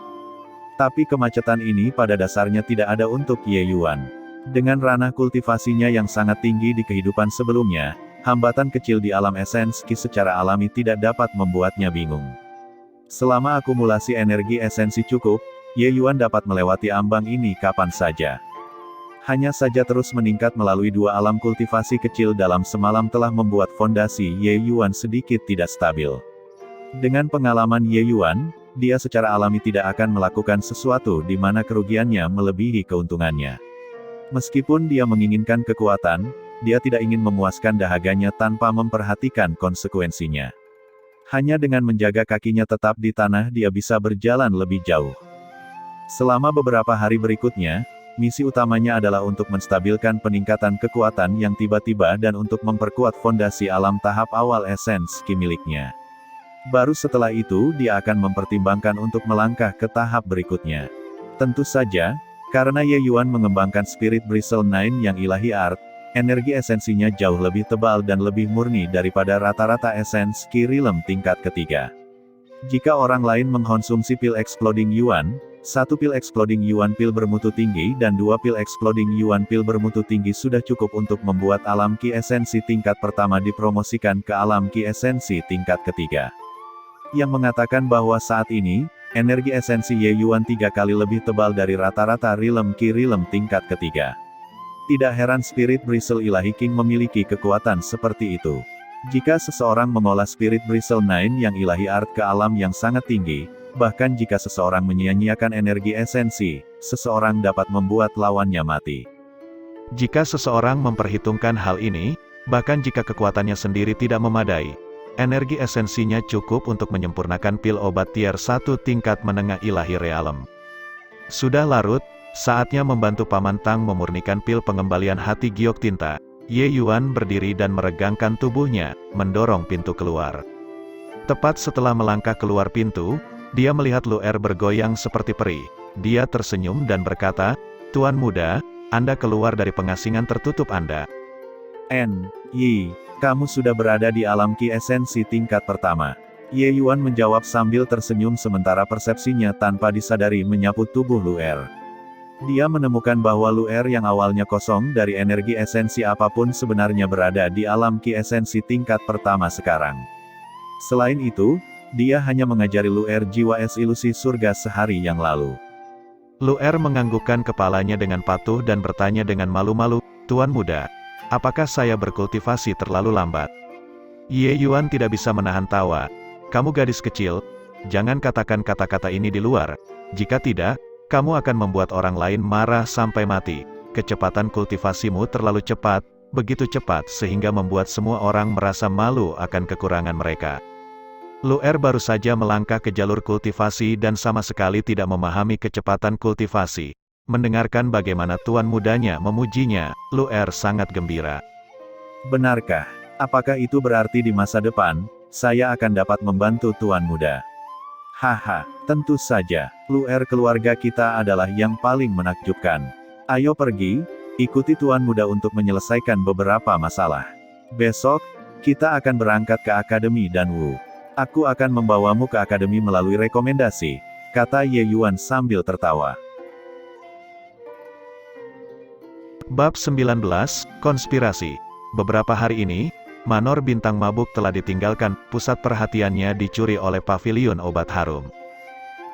S1: Tapi kemacetan ini pada dasarnya tidak ada untuk Ye Yuan. Dengan ranah kultivasinya yang sangat tinggi di kehidupan sebelumnya, hambatan kecil di alam esens Ki secara alami tidak dapat membuatnya bingung. Selama akumulasi energi esensi cukup, Ye Yuan dapat melewati ambang ini kapan saja. Hanya saja terus meningkat melalui 2 alam kultivasi kecil dalam semalam telah membuat fondasi Ye Yuan sedikit tidak stabil. Dengan pengalaman Ye Yuan, dia secara alami tidak akan melakukan sesuatu di mana kerugiannya melebihi keuntungannya. Meskipun dia menginginkan kekuatan, dia tidak ingin memuaskan dahaganya tanpa memperhatikan konsekuensinya. Hanya dengan menjaga kakinya tetap di tanah dia bisa berjalan lebih jauh. Selama beberapa hari berikutnya, misi utamanya adalah untuk menstabilkan peningkatan kekuatan yang tiba-tiba dan untuk memperkuat fondasi alam tahap awal esens Ki miliknya. Baru setelah itu dia akan mempertimbangkan untuk melangkah ke tahap berikutnya. Tentu saja, karena Ye Yuan mengembangkan Spirit Bristle 9 yang Ilahi Art, energi esensinya jauh lebih tebal dan lebih murni daripada rata-rata esens Ki Realm tingkat ketiga. Jika orang lain mengkonsumsi pil Exploding Yuan, 1 pil Exploding Yuan pil bermutu tinggi dan 2 pil Exploding Yuan pil bermutu tinggi sudah cukup untuk membuat alam Ki Esensi tingkat pertama dipromosikan ke alam Ki Esensi tingkat ketiga. Yang mengatakan bahwa saat ini, energi esensi Ye Yuan 3 kali lebih tebal dari rata-rata Realm Ki Realm tingkat ketiga. Tidak heran Spirit Bristle Ilahi King memiliki kekuatan seperti itu. Jika seseorang mengolah Spirit Bristle 9 yang Ilahi Art ke alam yang sangat tinggi, bahkan jika seseorang menyia-nyiakan energi esensi, seseorang dapat membuat lawannya mati.
S2: Jika seseorang memperhitungkan hal ini, bahkan jika kekuatannya sendiri tidak memadai, energi esensinya cukup untuk menyempurnakan pil obat tier 1 tingkat menengah Ilahi Realm. Sudah larut, saatnya membantu Paman Tang memurnikan pil pengembalian hati giok tinta. Ye Yuan berdiri dan meregangkan tubuhnya, mendorong pintu keluar. Tepat setelah melangkah keluar pintu, dia melihat Luer bergoyang seperti peri. Dia tersenyum dan berkata, "Tuan muda, Anda keluar dari pengasingan tertutup Anda."
S1: Yi, kamu sudah berada di alam Ki Esensi tingkat pertama. Ye Yuan menjawab sambil tersenyum sementara persepsinya tanpa disadari menyapu tubuh Luer. Dia menemukan bahwa Luer yang awalnya kosong dari energi esensi apapun sebenarnya berada di alam ki esensi tingkat pertama sekarang. Selain itu, dia hanya mengajari Luer jiwa es ilusi surga sehari yang lalu.
S2: Luer menganggukkan kepalanya dengan patuh dan bertanya dengan malu-malu, "Tuan muda, apakah saya berkultivasi terlalu lambat?" Ye Yuan tidak bisa menahan tawa. "Kamu gadis kecil, jangan katakan kata-kata ini di luar. Jika tidak, kamu akan membuat orang lain marah sampai mati. Kecepatan kultivasimu terlalu cepat, begitu cepat sehingga membuat semua orang merasa malu akan kekurangan mereka." Luer baru saja melangkah ke jalur kultivasi dan sama sekali tidak memahami kecepatan kultivasi. Mendengarkan bagaimana tuan mudanya memujinya, Luer sangat gembira.
S1: Benarkah? Apakah itu berarti di masa depan, saya akan dapat membantu tuan muda? Haha, tentu saja, Luer keluarga kita adalah yang paling menakjubkan. Ayo pergi, ikuti tuan muda untuk menyelesaikan beberapa masalah. Besok, kita akan berangkat ke Akademi Danwu. Aku akan membawamu ke Akademi melalui rekomendasi, kata Ye Yuan sambil tertawa.
S2: Bab 19, Konspirasi. Beberapa hari ini, Manor Bintang Mabuk telah ditinggalkan, pusat perhatiannya dicuri oleh pavilion obat harum.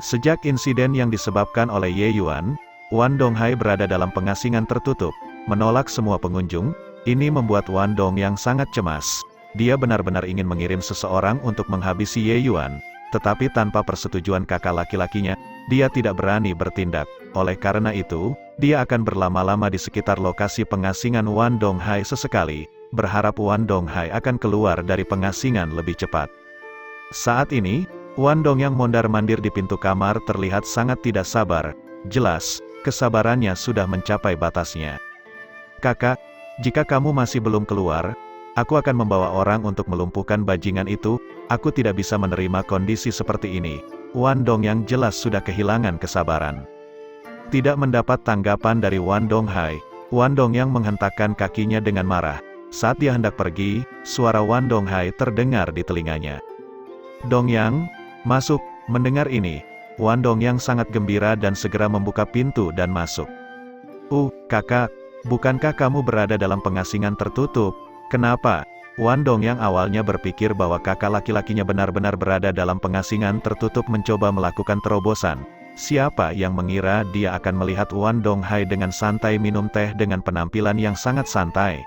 S2: Sejak insiden yang disebabkan oleh Ye Yuan, Wan Donghai berada dalam pengasingan tertutup, menolak semua pengunjung. Ini membuat Wan Dong yang sangat cemas. Dia benar-benar ingin mengirim seseorang untuk menghabisi Ye Yuan, tetapi tanpa persetujuan kakak laki-lakinya, dia tidak berani bertindak. Oleh karena itu, dia akan berlama-lama di sekitar lokasi pengasingan Wan Donghai sesekali, berharap Wan Donghai akan keluar dari pengasingan lebih cepat. Saat ini, Wan Dong yang mondar-mandir di pintu kamar terlihat sangat tidak sabar. Jelas, kesabarannya sudah mencapai batasnya. "Kakak, jika kamu masih belum keluar, aku akan membawa orang untuk melumpuhkan bajingan itu. Aku tidak bisa menerima kondisi seperti ini." Wan Dong yang jelas sudah kehilangan kesabaran. Tidak mendapat tanggapan dari Wan Donghai, Wan Dong yang menghentakkan kakinya dengan marah. Saat dia hendak pergi, suara Wan Donghai terdengar di telinganya. "Dongyang, masuk." Mendengar ini, Wan Dong yang sangat gembira dan segera membuka pintu dan masuk. Kakak, bukankah kamu berada dalam pengasingan tertutup? Kenapa?" Wan Dong yang awalnya berpikir bahwa kakak laki-lakinya benar-benar berada dalam pengasingan tertutup mencoba melakukan terobosan. Siapa yang mengira dia akan melihat Wan Donghai dengan santai minum teh dengan penampilan yang sangat santai.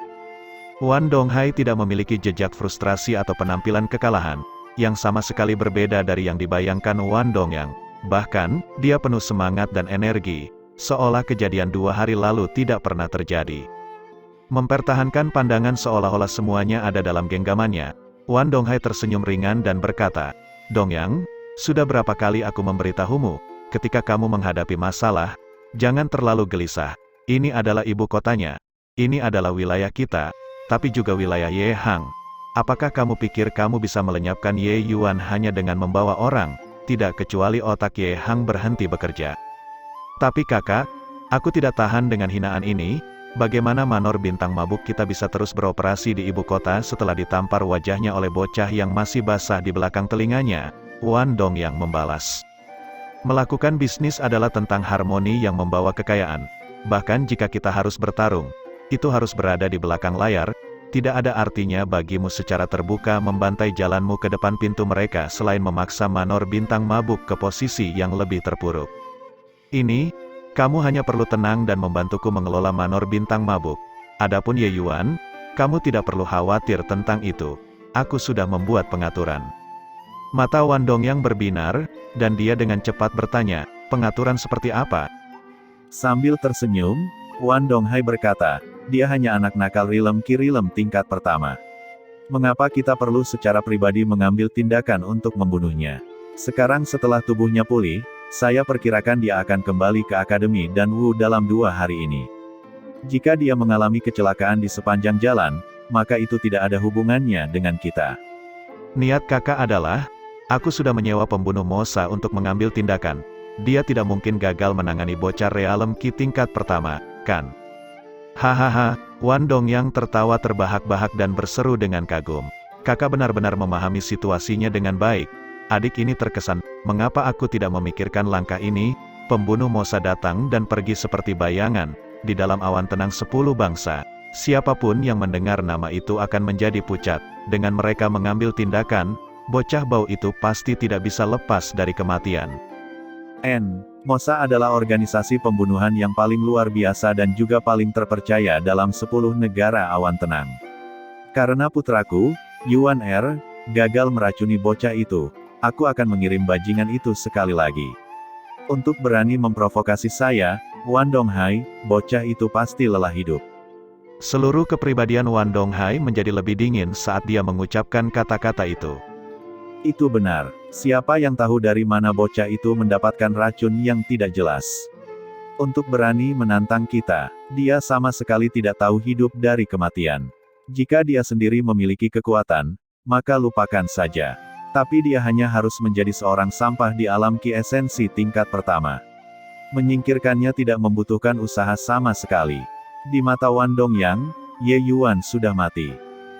S2: Wan Donghai tidak memiliki jejak frustrasi atau penampilan kekalahan, yang sama sekali berbeda dari yang dibayangkan Wan Dongyang. Bahkan, dia penuh semangat dan energi, seolah kejadian 2 hari lalu tidak pernah terjadi. Mempertahankan pandangan seolah-olah semuanya ada dalam genggamannya, Wan Donghai tersenyum ringan dan berkata, "Dongyang, sudah berapa kali aku memberitahumu, ketika kamu menghadapi masalah, jangan terlalu gelisah. Ini adalah ibu kotanya. Ini adalah wilayah kita, tapi juga wilayah Ye Hang. Apakah kamu pikir kamu bisa melenyapkan Ye Yuan hanya dengan membawa orang? Tidak, kecuali otak Ye Hang berhenti bekerja. Tapi kakak, aku tidak tahan dengan hinaan ini. Bagaimana Manor Bintang Mabuk kita bisa terus beroperasi di ibu kota setelah ditampar wajahnya oleh bocah yang masih basah di belakang telinganya?" Wan Dong yang membalas. "Melakukan bisnis adalah tentang harmoni yang membawa kekayaan. Bahkan jika kita harus bertarung, itu harus berada di belakang layar. Tidak ada artinya bagimu secara terbuka membantai jalanmu ke depan pintu mereka selain memaksa Manor Bintang Mabuk ke posisi yang lebih terpuruk. Kamu hanya perlu tenang dan membantuku mengelola Manor Bintang Mabuk. Adapun Ye Yuan, kamu tidak perlu khawatir tentang itu. Aku sudah membuat pengaturan." Mata Wan Dong yang berbinar, dan dia dengan cepat bertanya, "Pengaturan seperti apa?"
S1: Sambil tersenyum, Wan Donghai berkata, "Dia hanya anak nakal Rilem Ki Rilem tingkat pertama. Mengapa kita perlu secara pribadi mengambil tindakan untuk membunuhnya? Sekarang setelah tubuhnya pulih, saya perkirakan dia akan kembali ke Akademi Danwu dalam 2 hari ini. Jika dia mengalami kecelakaan di sepanjang jalan, maka itu tidak ada hubungannya dengan kita."
S2: "Niat kakak adalah, aku sudah menyewa pembunuh Mosa untuk mengambil tindakan. Dia tidak mungkin gagal menangani bocah realem ki tingkat pertama, kan?" Hahaha, Wan Dong yang tertawa terbahak-bahak dan berseru dengan kagum. Kakak benar-benar memahami situasinya dengan baik. Adik ini terkesan, mengapa aku tidak memikirkan langkah ini? Pembunuh Mosa datang dan pergi seperti bayangan, di dalam awan tenang 10 bangsa. Siapapun yang mendengar nama itu akan menjadi pucat. Dengan mereka mengambil tindakan, bocah bau itu pasti tidak bisa lepas dari kematian.
S1: Mosa adalah organisasi pembunuhan yang paling luar biasa dan juga paling terpercaya dalam 10 negara awan tenang. Karena putraku, Yuan gagal meracuni bocah itu, aku akan mengirim bajingan itu sekali lagi. Untuk berani memprovokasi saya, Wan Donghai, bocah itu pasti lelah hidup.
S2: Seluruh kepribadian Wan Donghai menjadi lebih dingin saat dia mengucapkan kata-kata itu.
S1: Itu benar, siapa yang tahu dari mana bocah itu mendapatkan racun yang tidak jelas. Untuk berani menantang kita, dia sama sekali tidak tahu hidup dari kematian. Jika dia sendiri memiliki kekuatan, maka lupakan saja. Tapi dia hanya harus menjadi seorang sampah di alam ki esensi tingkat pertama. Menyingkirkannya tidak membutuhkan usaha sama sekali. Di mata Wan Dongyang, Ye Yuan sudah mati.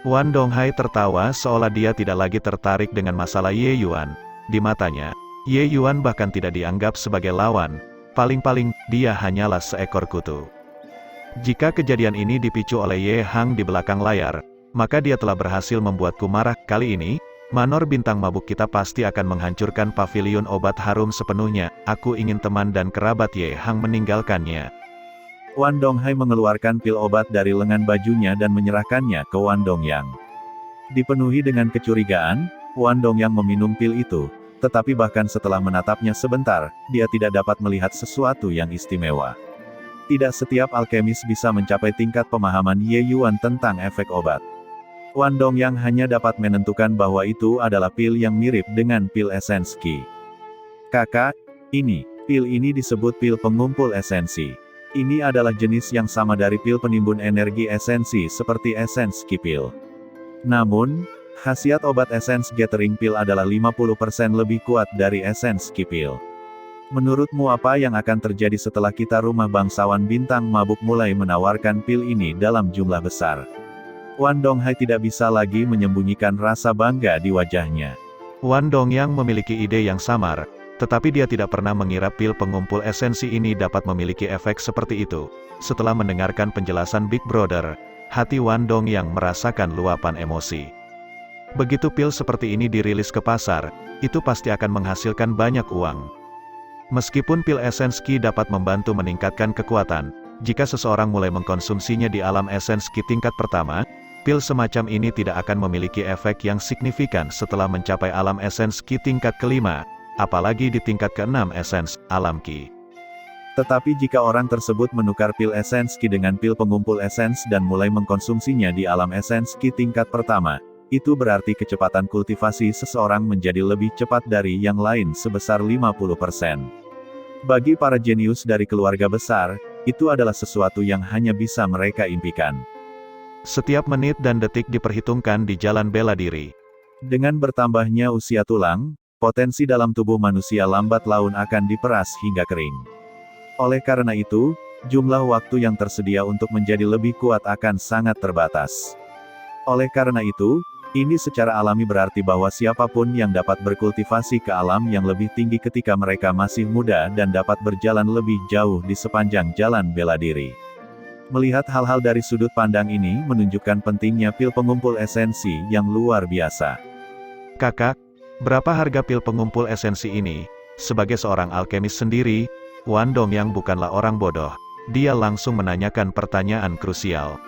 S2: Wan Donghai tertawa seolah dia tidak lagi tertarik dengan masalah Ye Yuan. Di matanya, Ye Yuan bahkan tidak dianggap sebagai lawan. Paling-paling, dia hanyalah seekor kutu. Jika kejadian ini dipicu oleh Ye Hang di belakang layar, maka dia telah berhasil membuatku marah. Kali ini, Manor Bintang Mabuk kita pasti akan menghancurkan pavilion obat harum sepenuhnya. Aku ingin teman dan kerabat Ye Hang meninggalkannya.
S1: Wan Donghai mengeluarkan pil obat dari lengan bajunya dan menyerahkannya ke Wan Dongyang. Dipenuhi dengan kecurigaan, Wan Dongyang meminum pil itu, tetapi bahkan setelah menatapnya sebentar, dia tidak dapat melihat sesuatu yang istimewa. Tidak setiap alkemis bisa mencapai tingkat pemahaman Ye Yuan tentang efek obat. Wan Dongyang hanya dapat menentukan bahwa itu adalah pil yang mirip dengan pil esens ki. Kakak, pil ini disebut pil pengumpul esensi. Ini adalah jenis yang sama dari pil penimbun energi esensi seperti esens ki pil. Namun, khasiat obat esens gathering pil adalah 50% lebih kuat dari esens ki pil. Menurutmu apa yang akan terjadi setelah kita rumah bangsawan bintang mabuk mulai menawarkan pil ini dalam jumlah besar? Wan Donghai tidak bisa lagi menyembunyikan rasa bangga di wajahnya.
S2: Wan Dongyang memiliki ide yang samar, tetapi dia tidak pernah mengira pil pengumpul esensi ini dapat memiliki efek seperti itu. Setelah mendengarkan penjelasan Big Brother, hati Wan Dongyang merasakan luapan emosi. Begitu pil seperti ini dirilis ke pasar, itu pasti akan menghasilkan banyak uang. Meskipun pil esens ki dapat membantu meningkatkan kekuatan, jika seseorang mulai mengkonsumsinya di alam esens ki tingkat pertama, pil semacam ini tidak akan memiliki efek yang signifikan setelah mencapai alam esens ki tingkat kelima, apalagi di tingkat ke-6 esens, alam ki.
S1: Tetapi jika orang tersebut menukar pil esens ki dengan pil pengumpul esens dan mulai mengkonsumsinya di alam esens ki tingkat pertama, itu berarti kecepatan kultivasi seseorang menjadi lebih cepat dari yang lain sebesar 50%. Bagi para jenius dari keluarga besar, itu adalah sesuatu yang hanya bisa mereka impikan.
S2: Setiap menit dan detik diperhitungkan di jalan bela diri.
S1: Dengan bertambahnya usia tulang, potensi dalam tubuh manusia lambat laun akan diperas hingga kering. Oleh karena itu, jumlah waktu yang tersedia untuk menjadi lebih kuat akan sangat terbatas. Oleh karena itu, ini secara alami berarti bahwa siapapun yang dapat berkultivasi ke alam yang lebih tinggi ketika mereka masih muda dan dapat berjalan lebih jauh di sepanjang jalan bela diri. Melihat hal-hal dari sudut pandang ini menunjukkan pentingnya pil pengumpul esensi yang luar biasa.
S2: Kakak, berapa harga pil pengumpul esensi ini? Sebagai seorang alkemis sendiri, Wan Dongyang bukanlah orang bodoh. Dia langsung menanyakan pertanyaan krusial.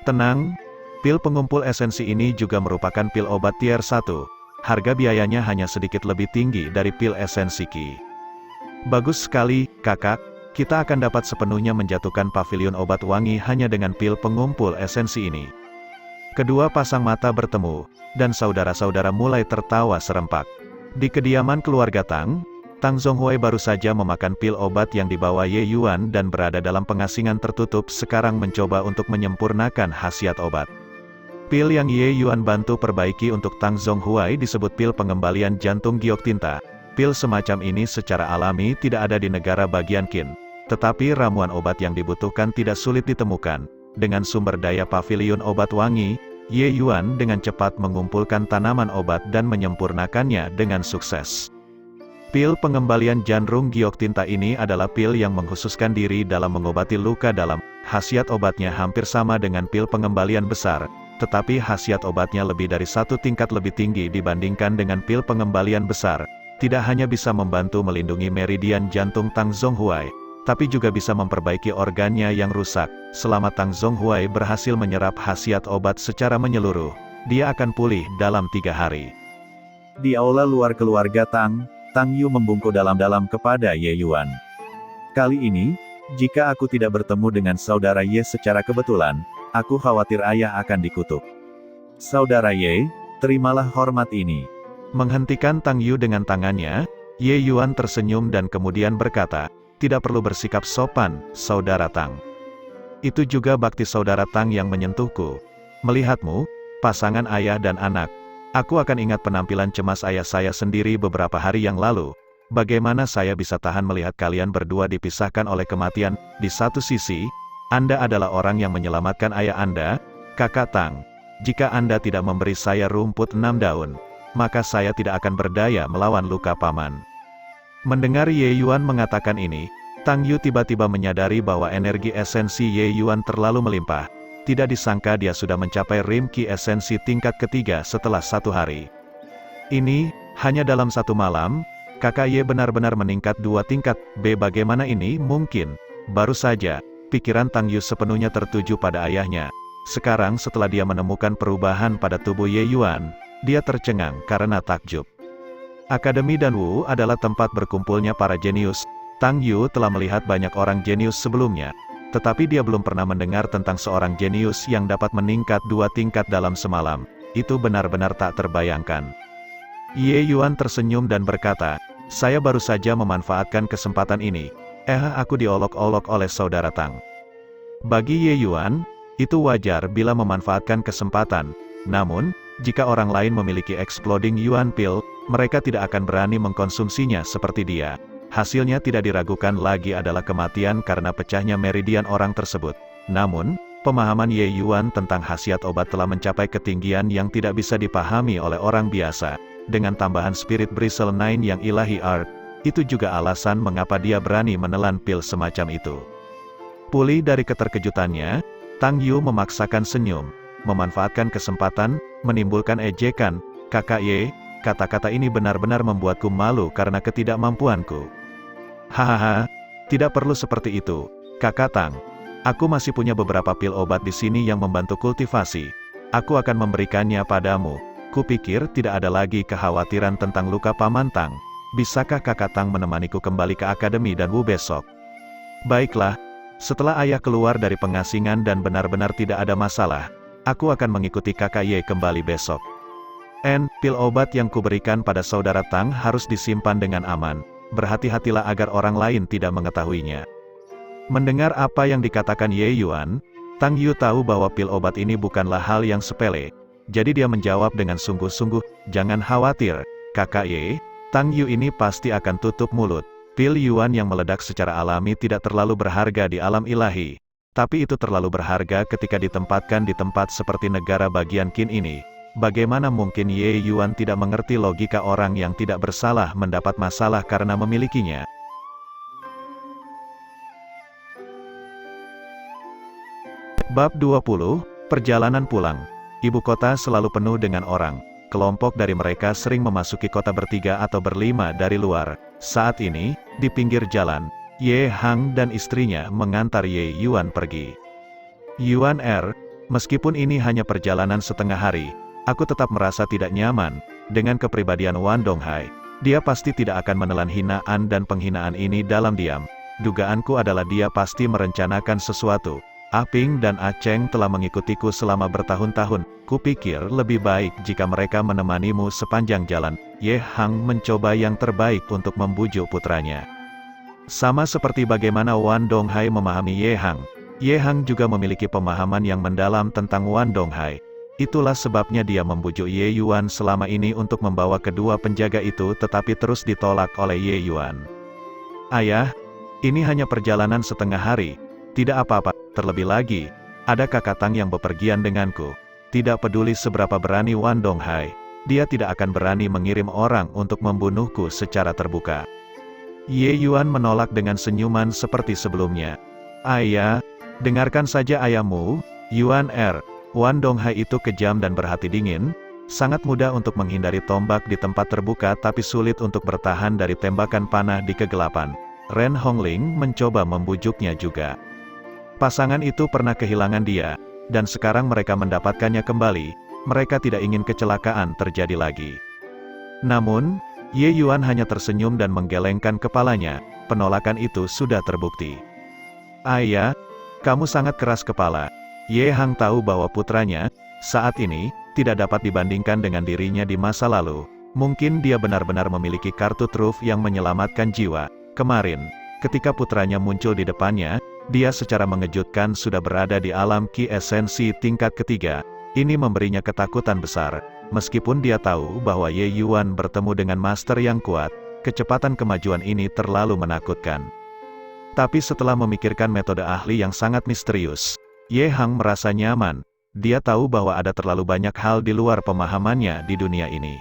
S2: Tenang, pil pengumpul esensi ini juga merupakan pil obat tier 1. Harga biayanya hanya sedikit lebih tinggi dari pil esensi ki. Bagus sekali, kakak. Kita akan dapat sepenuhnya menjatuhkan pavilion obat wangi hanya dengan pil pengumpul esensi ini. Kedua pasang mata bertemu, dan saudara-saudara mulai tertawa serempak. Di kediaman keluarga Tang Zhonghui baru saja memakan pil obat yang dibawa Ye Yuan dan berada dalam pengasingan tertutup sekarang mencoba untuk menyempurnakan khasiat obat. Pil yang Ye Yuan bantu perbaiki untuk Tang Zhonghui disebut pil pengembalian jantung giok tinta. Pil semacam ini secara alami tidak ada di negara bagian Qin. Tetapi ramuan obat yang dibutuhkan tidak sulit ditemukan. Dengan sumber daya pavilion obat wangi, Ye Yuan dengan cepat mengumpulkan tanaman obat dan menyempurnakannya dengan sukses. Pil pengembalian Janrung Giok Tinta ini adalah pil yang mengkhususkan diri dalam mengobati luka dalam. Khasiat obatnya hampir sama dengan pil pengembalian besar, tetapi khasiat obatnya lebih dari 1 tingkat lebih tinggi dibandingkan dengan pil pengembalian besar. Tidak hanya bisa membantu melindungi meridian jantung Tang Zhonghuai, tapi juga bisa memperbaiki organnya yang rusak. Selama Tang Zhonghuai berhasil menyerap khasiat obat secara menyeluruh, dia akan pulih dalam 3 hari.
S1: Di aula luar keluarga Tang, Tang Yu membungkuk dalam-dalam kepada Ye Yuan. Kali ini, jika aku tidak bertemu dengan saudara Ye secara kebetulan, aku khawatir ayah akan dikutuk. Saudara Ye, terimalah hormat ini.
S2: Menghentikan Tang Yu dengan tangannya, Ye Yuan tersenyum dan kemudian berkata, tidak perlu bersikap sopan, saudara Tang. Itu juga bakti saudara Tang yang menyentuhku. Melihatmu, pasangan ayah dan anak, aku akan ingat penampilan cemas ayah saya sendiri beberapa hari yang lalu. Bagaimana saya bisa tahan melihat kalian berdua dipisahkan oleh kematian? Di satu sisi, Anda adalah orang yang menyelamatkan ayah Anda, kakak Tang. Jika Anda tidak memberi saya rumput 6 daun, maka saya tidak akan berdaya melawan luka paman. Mendengar Ye Yuan mengatakan ini, Tang Yu tiba-tiba menyadari bahwa energi esensi Ye Yuan terlalu melimpah. Tidak disangka dia sudah mencapai rim ki esensi tingkat ketiga setelah 1 hari. Ini, hanya dalam 1 malam, kakak Ye benar-benar meningkat 2 tingkat. Bagaimana ini mungkin? Baru saja, pikiran Tang Yu sepenuhnya tertuju pada ayahnya. Sekarang setelah dia menemukan perubahan pada tubuh Ye Yuan, dia tercengang karena takjub. Akademi Danwu adalah tempat berkumpulnya para jenius. Tang Yu telah melihat banyak orang jenius sebelumnya, tetapi dia belum pernah mendengar tentang seorang jenius yang dapat meningkat 2 tingkat dalam semalam. Itu benar-benar tak terbayangkan. Ye Yuan tersenyum dan berkata, saya baru saja memanfaatkan kesempatan ini. Aku diolok-olok oleh saudara Tang. Bagi Ye Yuan, itu wajar bila memanfaatkan kesempatan. Namun, jika orang lain memiliki Exploding Yuan Pill, mereka tidak akan berani mengkonsumsinya seperti dia. Hasilnya tidak diragukan lagi adalah kematian karena pecahnya meridian orang tersebut. Namun, pemahaman Ye Yuan tentang khasiat obat telah mencapai ketinggian yang tidak bisa dipahami oleh orang biasa. Dengan tambahan Spirit Bristle 9 yang ilahi art, itu juga alasan mengapa dia berani menelan pil semacam itu. Pulih dari keterkejutannya, Tang Yu memaksakan senyum, memanfaatkan kesempatan, menimbulkan ejekan, kakak Ye, kata-kata ini benar-benar membuatku malu karena ketidakmampuanku. Hahaha, tidak perlu seperti itu, kakak Tang. Aku masih punya beberapa pil obat di sini yang membantu kultivasi. Aku akan memberikannya padamu. Kupikir tidak ada lagi kekhawatiran tentang luka paman Tang. Bisakah kakak Tang menemaniku kembali ke Akademi Danwu besok? Baiklah, setelah ayah keluar dari pengasingan dan benar-benar tidak ada masalah, aku akan mengikuti kakak Ye kembali besok. Pil obat yang kuberikan pada saudara Tang harus disimpan dengan aman. Berhati-hatilah agar orang lain tidak mengetahuinya. Mendengar apa yang dikatakan Ye Yuan, Tang Yu tahu bahwa pil obat ini bukanlah hal yang sepele. Jadi dia menjawab dengan sungguh-sungguh, jangan khawatir, kakak Ye, Tang Yu ini pasti akan tutup mulut. Pil Yuan yang meledak secara alami tidak terlalu berharga di alam ilahi. Tapi itu terlalu berharga ketika ditempatkan di tempat seperti negara bagian Qin ini. Bagaimana mungkin Ye Yuan tidak mengerti logika orang yang tidak bersalah mendapat masalah karena memilikinya? Bab 20, Perjalanan pulang. Ibu kota selalu penuh dengan orang. Kelompok dari mereka sering memasuki kota bertiga atau berlima dari luar. Saat ini, di pinggir jalan, Ye Hang dan istrinya mengantar Ye Yuan pergi. Yuan meskipun ini hanya perjalanan setengah hari, aku tetap merasa tidak nyaman dengan kepribadian Wan Donghai. Dia pasti tidak akan menelan hinaan dan penghinaan ini dalam diam. Dugaanku adalah dia pasti merencanakan sesuatu. Aping dan Aceng telah mengikutiku selama bertahun-tahun. Kupikir lebih baik jika mereka menemanimu sepanjang jalan. Ye Hang mencoba yang terbaik untuk membujuk putranya. Sama seperti bagaimana Wan Donghai memahami Ye Hang. Ye Hang juga memiliki pemahaman yang mendalam tentang Wan Donghai. Itulah sebabnya dia membujuk Ye Yuan selama ini untuk membawa kedua penjaga itu tetapi terus ditolak oleh Ye Yuan. Ayah, ini hanya perjalanan setengah hari. Tidak apa-apa, terlebih lagi, ada kakak Tang yang bepergian denganku. tidak peduli seberapa berani Wan Donghai, dia tidak akan berani mengirim orang untuk membunuhku secara terbuka. Ye Yuan menolak dengan senyuman seperti sebelumnya. Ayah, dengarkan saja ayahmu, Yuan Er. Wan Donghai itu kejam dan berhati dingin, sangat mudah untuk menghindari tombak di tempat terbuka tapi sulit untuk bertahan dari tembakan panah di kegelapan. Ren Hongling mencoba membujuknya juga. Pasangan itu pernah kehilangan dia, dan sekarang mereka mendapatkannya kembali, mereka tidak ingin kecelakaan terjadi lagi. Namun, Ye Yuan hanya tersenyum dan menggelengkan kepalanya, penolakan itu sudah terbukti. Ayah, kamu sangat keras kepala. Ye Hang tahu bahwa putranya, saat ini, tidak dapat dibandingkan dengan dirinya di masa lalu. Mungkin dia benar-benar memiliki kartu truf yang menyelamatkan jiwa. Kemarin, ketika putranya muncul di depannya, dia secara mengejutkan sudah berada di alam Ki esensi tingkat ketiga. Ini memberinya ketakutan besar. Meskipun dia tahu bahwa Ye Yuan bertemu dengan master yang kuat, kecepatan kemajuan ini terlalu menakutkan. Tapi setelah memikirkan metode ahli yang sangat misterius, Ye Hang merasa nyaman. Dia tahu bahwa ada terlalu banyak hal di luar pemahamannya di dunia ini.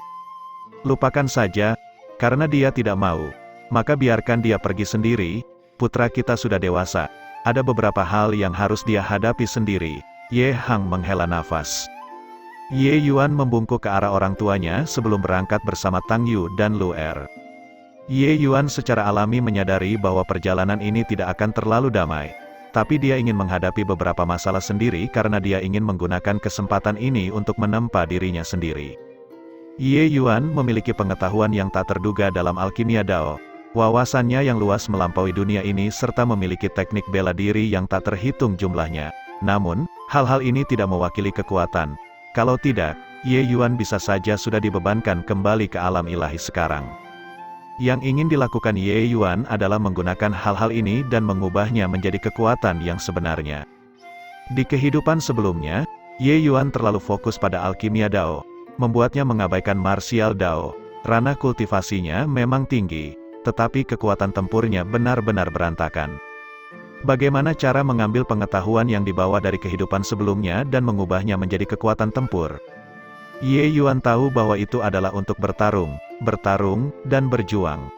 S2: Lupakan saja, karena dia tidak mau, maka biarkan dia pergi sendiri. Putra kita sudah dewasa, ada beberapa hal yang harus dia hadapi sendiri. Ye Hang menghela nafas. Ye Yuan membungkuk ke arah orang tuanya sebelum berangkat bersama Tang Yu dan Lu Er. Ye Yuan secara alami menyadari bahwa perjalanan ini tidak akan terlalu damai. Tapi dia ingin menghadapi beberapa masalah sendiri karena dia ingin menggunakan kesempatan ini untuk menempa dirinya sendiri. Ye Yuan memiliki pengetahuan yang tak terduga dalam alkimia Dao. Wawasannya yang luas melampaui dunia ini serta memiliki teknik bela diri yang tak terhitung jumlahnya. Namun, hal-hal ini tidak mewakili kekuatan. Kalau tidak, Ye Yuan bisa saja sudah dibebankan kembali ke alam ilahi sekarang. Yang ingin dilakukan Ye Yuan adalah menggunakan hal-hal ini dan mengubahnya menjadi kekuatan yang sebenarnya. Di kehidupan sebelumnya, Ye Yuan terlalu fokus pada alkimia Dao, membuatnya mengabaikan martial Dao. Ranah kultivasinya memang tinggi, tetapi kekuatan tempurnya benar-benar berantakan. Bagaimana cara mengambil pengetahuan yang dibawa dari kehidupan sebelumnya dan mengubahnya menjadi kekuatan tempur? Ye Yuan tahu bahwa itu adalah untuk bertarung, dan berjuang.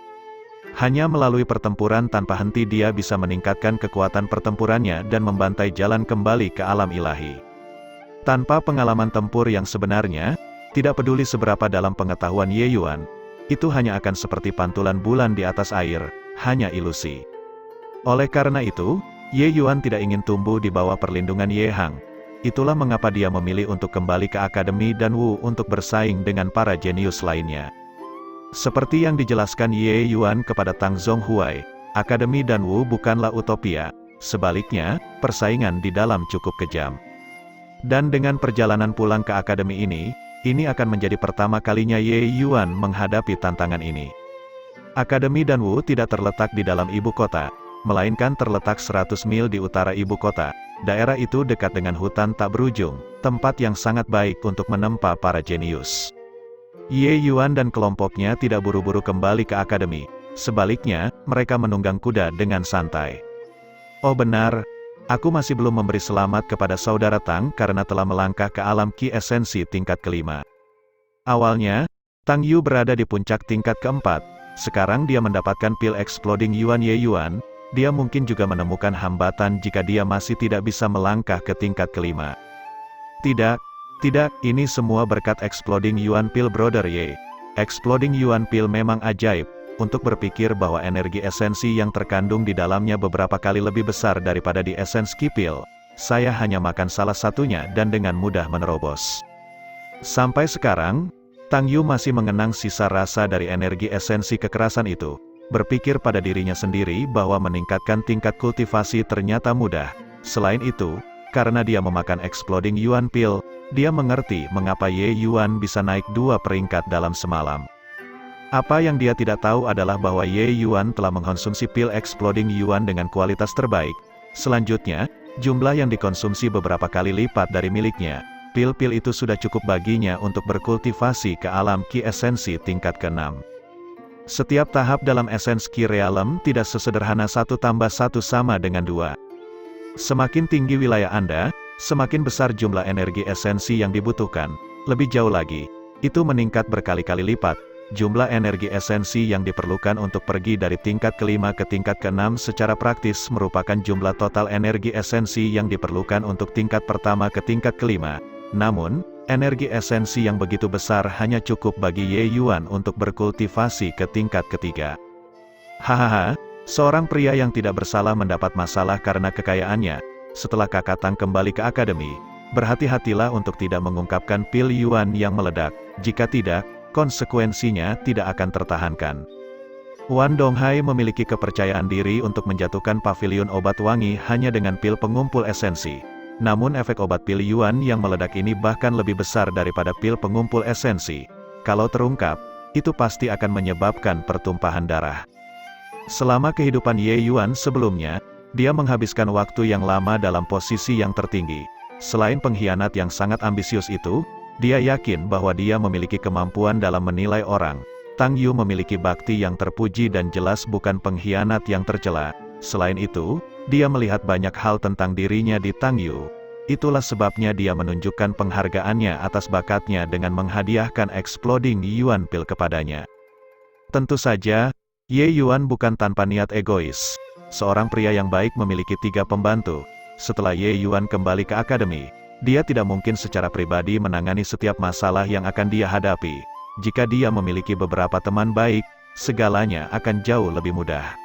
S2: Hanya melalui pertempuran tanpa henti dia bisa meningkatkan kekuatan pertempurannya dan membantai jalan kembali ke alam ilahi. Tanpa pengalaman tempur yang sebenarnya, tidak peduli seberapa dalam pengetahuan Ye Yuan, itu hanya akan seperti pantulan bulan di atas air, hanya ilusi. Oleh karena itu, Ye Yuan tidak ingin tumbuh di bawah perlindungan Ye Hang. Itulah mengapa dia memilih untuk kembali ke Akademi Dan Wu untuk bersaing dengan para jenius lainnya. Seperti yang dijelaskan Ye Yuan kepada Tang Zhonghuai, Akademi Dan Wu bukanlah utopia, sebaliknya, persaingan di dalam cukup kejam. Dan dengan perjalanan pulang ke akademi ini akan menjadi pertama kalinya Ye Yuan menghadapi tantangan ini. Akademi Dan Wu tidak terletak di dalam ibu kota, melainkan terletak 100 mil di utara ibu kota. Daerah itu dekat dengan hutan tak berujung, tempat yang sangat baik untuk menempa para jenius. Ye Yuan dan kelompoknya tidak buru-buru kembali ke akademi, sebaliknya, mereka menunggang kuda dengan santai. Oh benar, aku masih belum memberi selamat kepada saudara Tang karena telah melangkah ke alam Ki esensi tingkat kelima. Awalnya, Tang Yu berada di puncak tingkat keempat, sekarang dia mendapatkan pil Exploding Yuan Ye Yuan. Dia mungkin juga menemukan hambatan jika dia masih tidak bisa melangkah ke tingkat kelima. Tidak, ini semua berkat Exploding Yuan Pil Brother Ye. Exploding Yuan Pil memang ajaib, untuk berpikir bahwa energi esensi yang terkandung di dalamnya beberapa kali lebih besar daripada di esensi pil. Saya hanya makan salah satunya dan dengan mudah menerobos. Sampai sekarang, Tang Yu masih mengenang sisa rasa dari energi esensi kekerasan itu. Berpikir pada dirinya sendiri bahwa meningkatkan tingkat kultivasi ternyata mudah. Selain itu, karena dia memakan Exploding Yuan Pil, dia mengerti mengapa Ye Yuan bisa naik 2 peringkat dalam semalam. Apa yang dia tidak tahu adalah bahwa Ye Yuan telah mengkonsumsi pil Exploding Yuan dengan kualitas terbaik. Selanjutnya, jumlah yang dikonsumsi beberapa kali lipat dari miliknya. Pil-pil itu sudah cukup baginya untuk berkultivasi ke alam Ki esensi tingkat ke-6. Setiap tahap dalam esensi Ki Realm tidak sesederhana 1 tambah 1 sama dengan 2. Semakin tinggi wilayah Anda, Semakin besar jumlah energi esensi yang dibutuhkan, lebih jauh lagi, itu meningkat berkali-kali lipat. Jumlah energi esensi yang diperlukan untuk pergi dari tingkat kelima ke tingkat keenam secara praktis merupakan jumlah total energi esensi yang diperlukan untuk tingkat pertama ke tingkat kelima. Namun, energi esensi yang begitu besar hanya cukup bagi Ye Yuan untuk berkultivasi ke tingkat ketiga. Hahaha, seorang pria yang tidak bersalah mendapat masalah karena kekayaannya. Setelah Kakak Tang kembali ke akademi, berhati-hatilah untuk tidak mengungkapkan pil Yuan yang meledak. Jika tidak, konsekuensinya tidak akan tertahankan. Wan Donghai memiliki kepercayaan diri untuk menjatuhkan pavilion obat wangi hanya dengan pil pengumpul esensi. Namun efek obat pil Yuan yang meledak ini bahkan lebih besar daripada pil pengumpul esensi. Kalau terungkap, itu pasti akan menyebabkan pertumpahan darah. Selama kehidupan Ye Yuan sebelumnya, dia menghabiskan waktu yang lama dalam posisi yang tertinggi. Selain pengkhianat yang sangat ambisius itu, dia yakin bahwa dia memiliki kemampuan dalam menilai orang. Tang Yu memiliki bakti yang terpuji dan jelas bukan pengkhianat yang tercela. Selain itu, dia melihat banyak hal tentang dirinya di Tang Yu. Itulah sebabnya dia menunjukkan penghargaannya atas bakatnya dengan menghadiahkan Exploding Yuan Pill kepadanya. Tentu saja, Ye Yuan bukan tanpa niat egois. Seorang pria yang baik memiliki 3 pembantu. Setelah Ye Yuan kembali ke akademi, dia tidak mungkin secara pribadi menangani setiap masalah yang akan dia hadapi. Jika dia memiliki beberapa teman baik, segalanya akan jauh lebih mudah.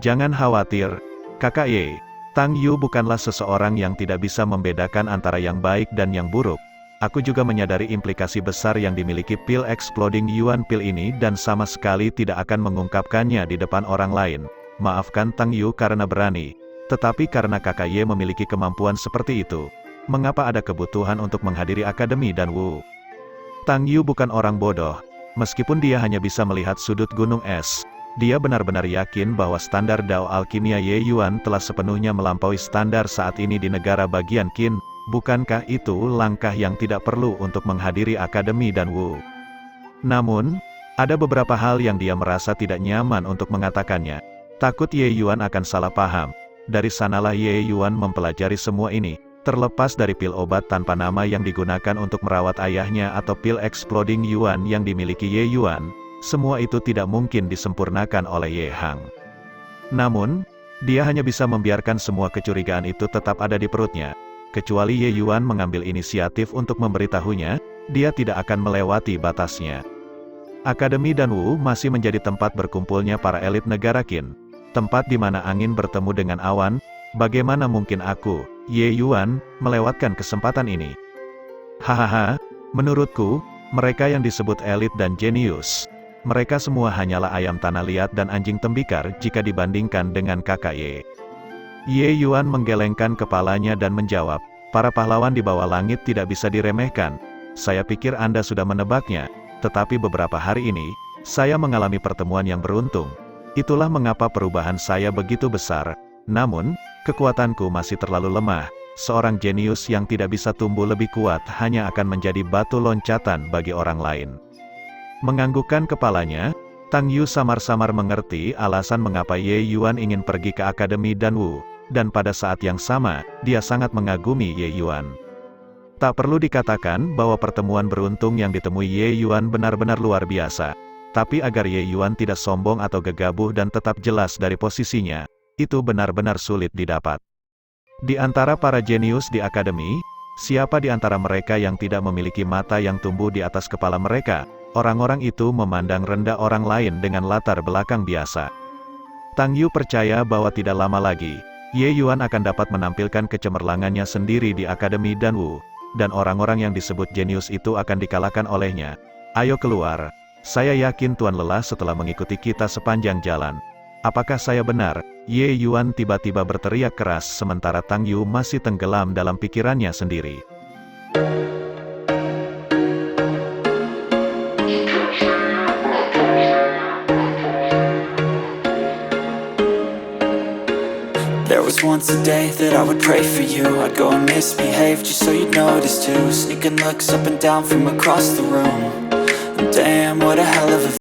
S2: Jangan khawatir, Kakak Ye. Tang Yu bukanlah seseorang yang tidak bisa membedakan antara yang baik dan yang buruk. Aku juga menyadari implikasi besar yang dimiliki pil Exploding Yuan Pill ini dan sama sekali tidak akan mengungkapkannya di depan orang lain. Maafkan Tang Yu karena berani, tetapi karena Kakak Ye memiliki kemampuan seperti itu, mengapa ada kebutuhan untuk menghadiri akademi dan Wu? Tang Yu bukan orang bodoh. Meskipun dia hanya bisa melihat sudut gunung es, dia benar-benar yakin bahwa standar Dao Alkimia Ye Yuan telah sepenuhnya melampaui standar saat ini di negara bagian Qin. Bukankah itu langkah yang tidak perlu untuk menghadiri akademi dan Wu? Namun, ada beberapa hal yang dia merasa tidak nyaman untuk mengatakannya. Takut Ye Yuan akan salah paham. Dari sanalah Ye Yuan mempelajari semua ini. Terlepas dari pil obat tanpa nama yang digunakan untuk merawat ayahnya atau pil Exploding Yuan yang dimiliki Ye Yuan, semua itu tidak mungkin disempurnakan oleh Ye Hang. Namun, dia hanya bisa membiarkan semua kecurigaan itu tetap ada di perutnya. Kecuali Ye Yuan mengambil inisiatif untuk memberitahunya, dia tidak akan melewati batasnya. Akademi dan Wu masih menjadi tempat berkumpulnya para elit negara Qin. Tempat di mana angin bertemu dengan awan. Bagaimana mungkin aku, Ye Yuan, melewatkan kesempatan ini? Hahaha, menurutku, mereka yang disebut elit dan jenius, mereka semua hanyalah ayam tanah liat dan anjing tembikar jika dibandingkan dengan Kakak Ye. Ye Yuan menggelengkan kepalanya dan menjawab, para pahlawan di bawah langit tidak bisa diremehkan. Saya pikir Anda sudah menebaknya, tetapi beberapa hari ini, saya mengalami pertemuan yang beruntung. Itulah mengapa perubahan saya begitu besar. Namun, kekuatanku masih terlalu lemah. Seorang jenius yang tidak bisa tumbuh lebih kuat hanya akan menjadi batu loncatan bagi orang lain. Menganggukkan kepalanya, Tang Yu samar-samar mengerti alasan mengapa Ye Yuan ingin pergi ke akademi dan Wu, dan pada saat yang sama, dia sangat mengagumi Ye Yuan. Tak perlu dikatakan bahwa pertemuan beruntung yang ditemui Ye Yuan benar-benar luar biasa. Tapi agar Ye Yuan tidak sombong atau gegabah dan tetap jelas dari posisinya, itu benar-benar sulit didapat. Di antara para jenius di akademi, siapa di antara mereka yang tidak memiliki mata yang tumbuh di atas kepala mereka? Orang-orang itu memandang rendah orang lain dengan latar belakang biasa. Tang Yu percaya bahwa tidak lama lagi, Ye Yuan akan dapat menampilkan kecemerlangannya sendiri di akademi dan Wu, dan orang-orang yang disebut jenius itu akan dikalahkan olehnya. Ayo keluar. Saya yakin Tuan lelah setelah mengikuti kita sepanjang jalan. Apakah saya benar? Ye Yuan tiba-tiba berteriak keras sementara Tang Yu masih tenggelam dalam pikirannya sendiri.
S3: There was once a day that I would pray for you. I'd go and misbehave just so you'd notice too. Sneaking looks up and down from across the room. And damn, what a hell of a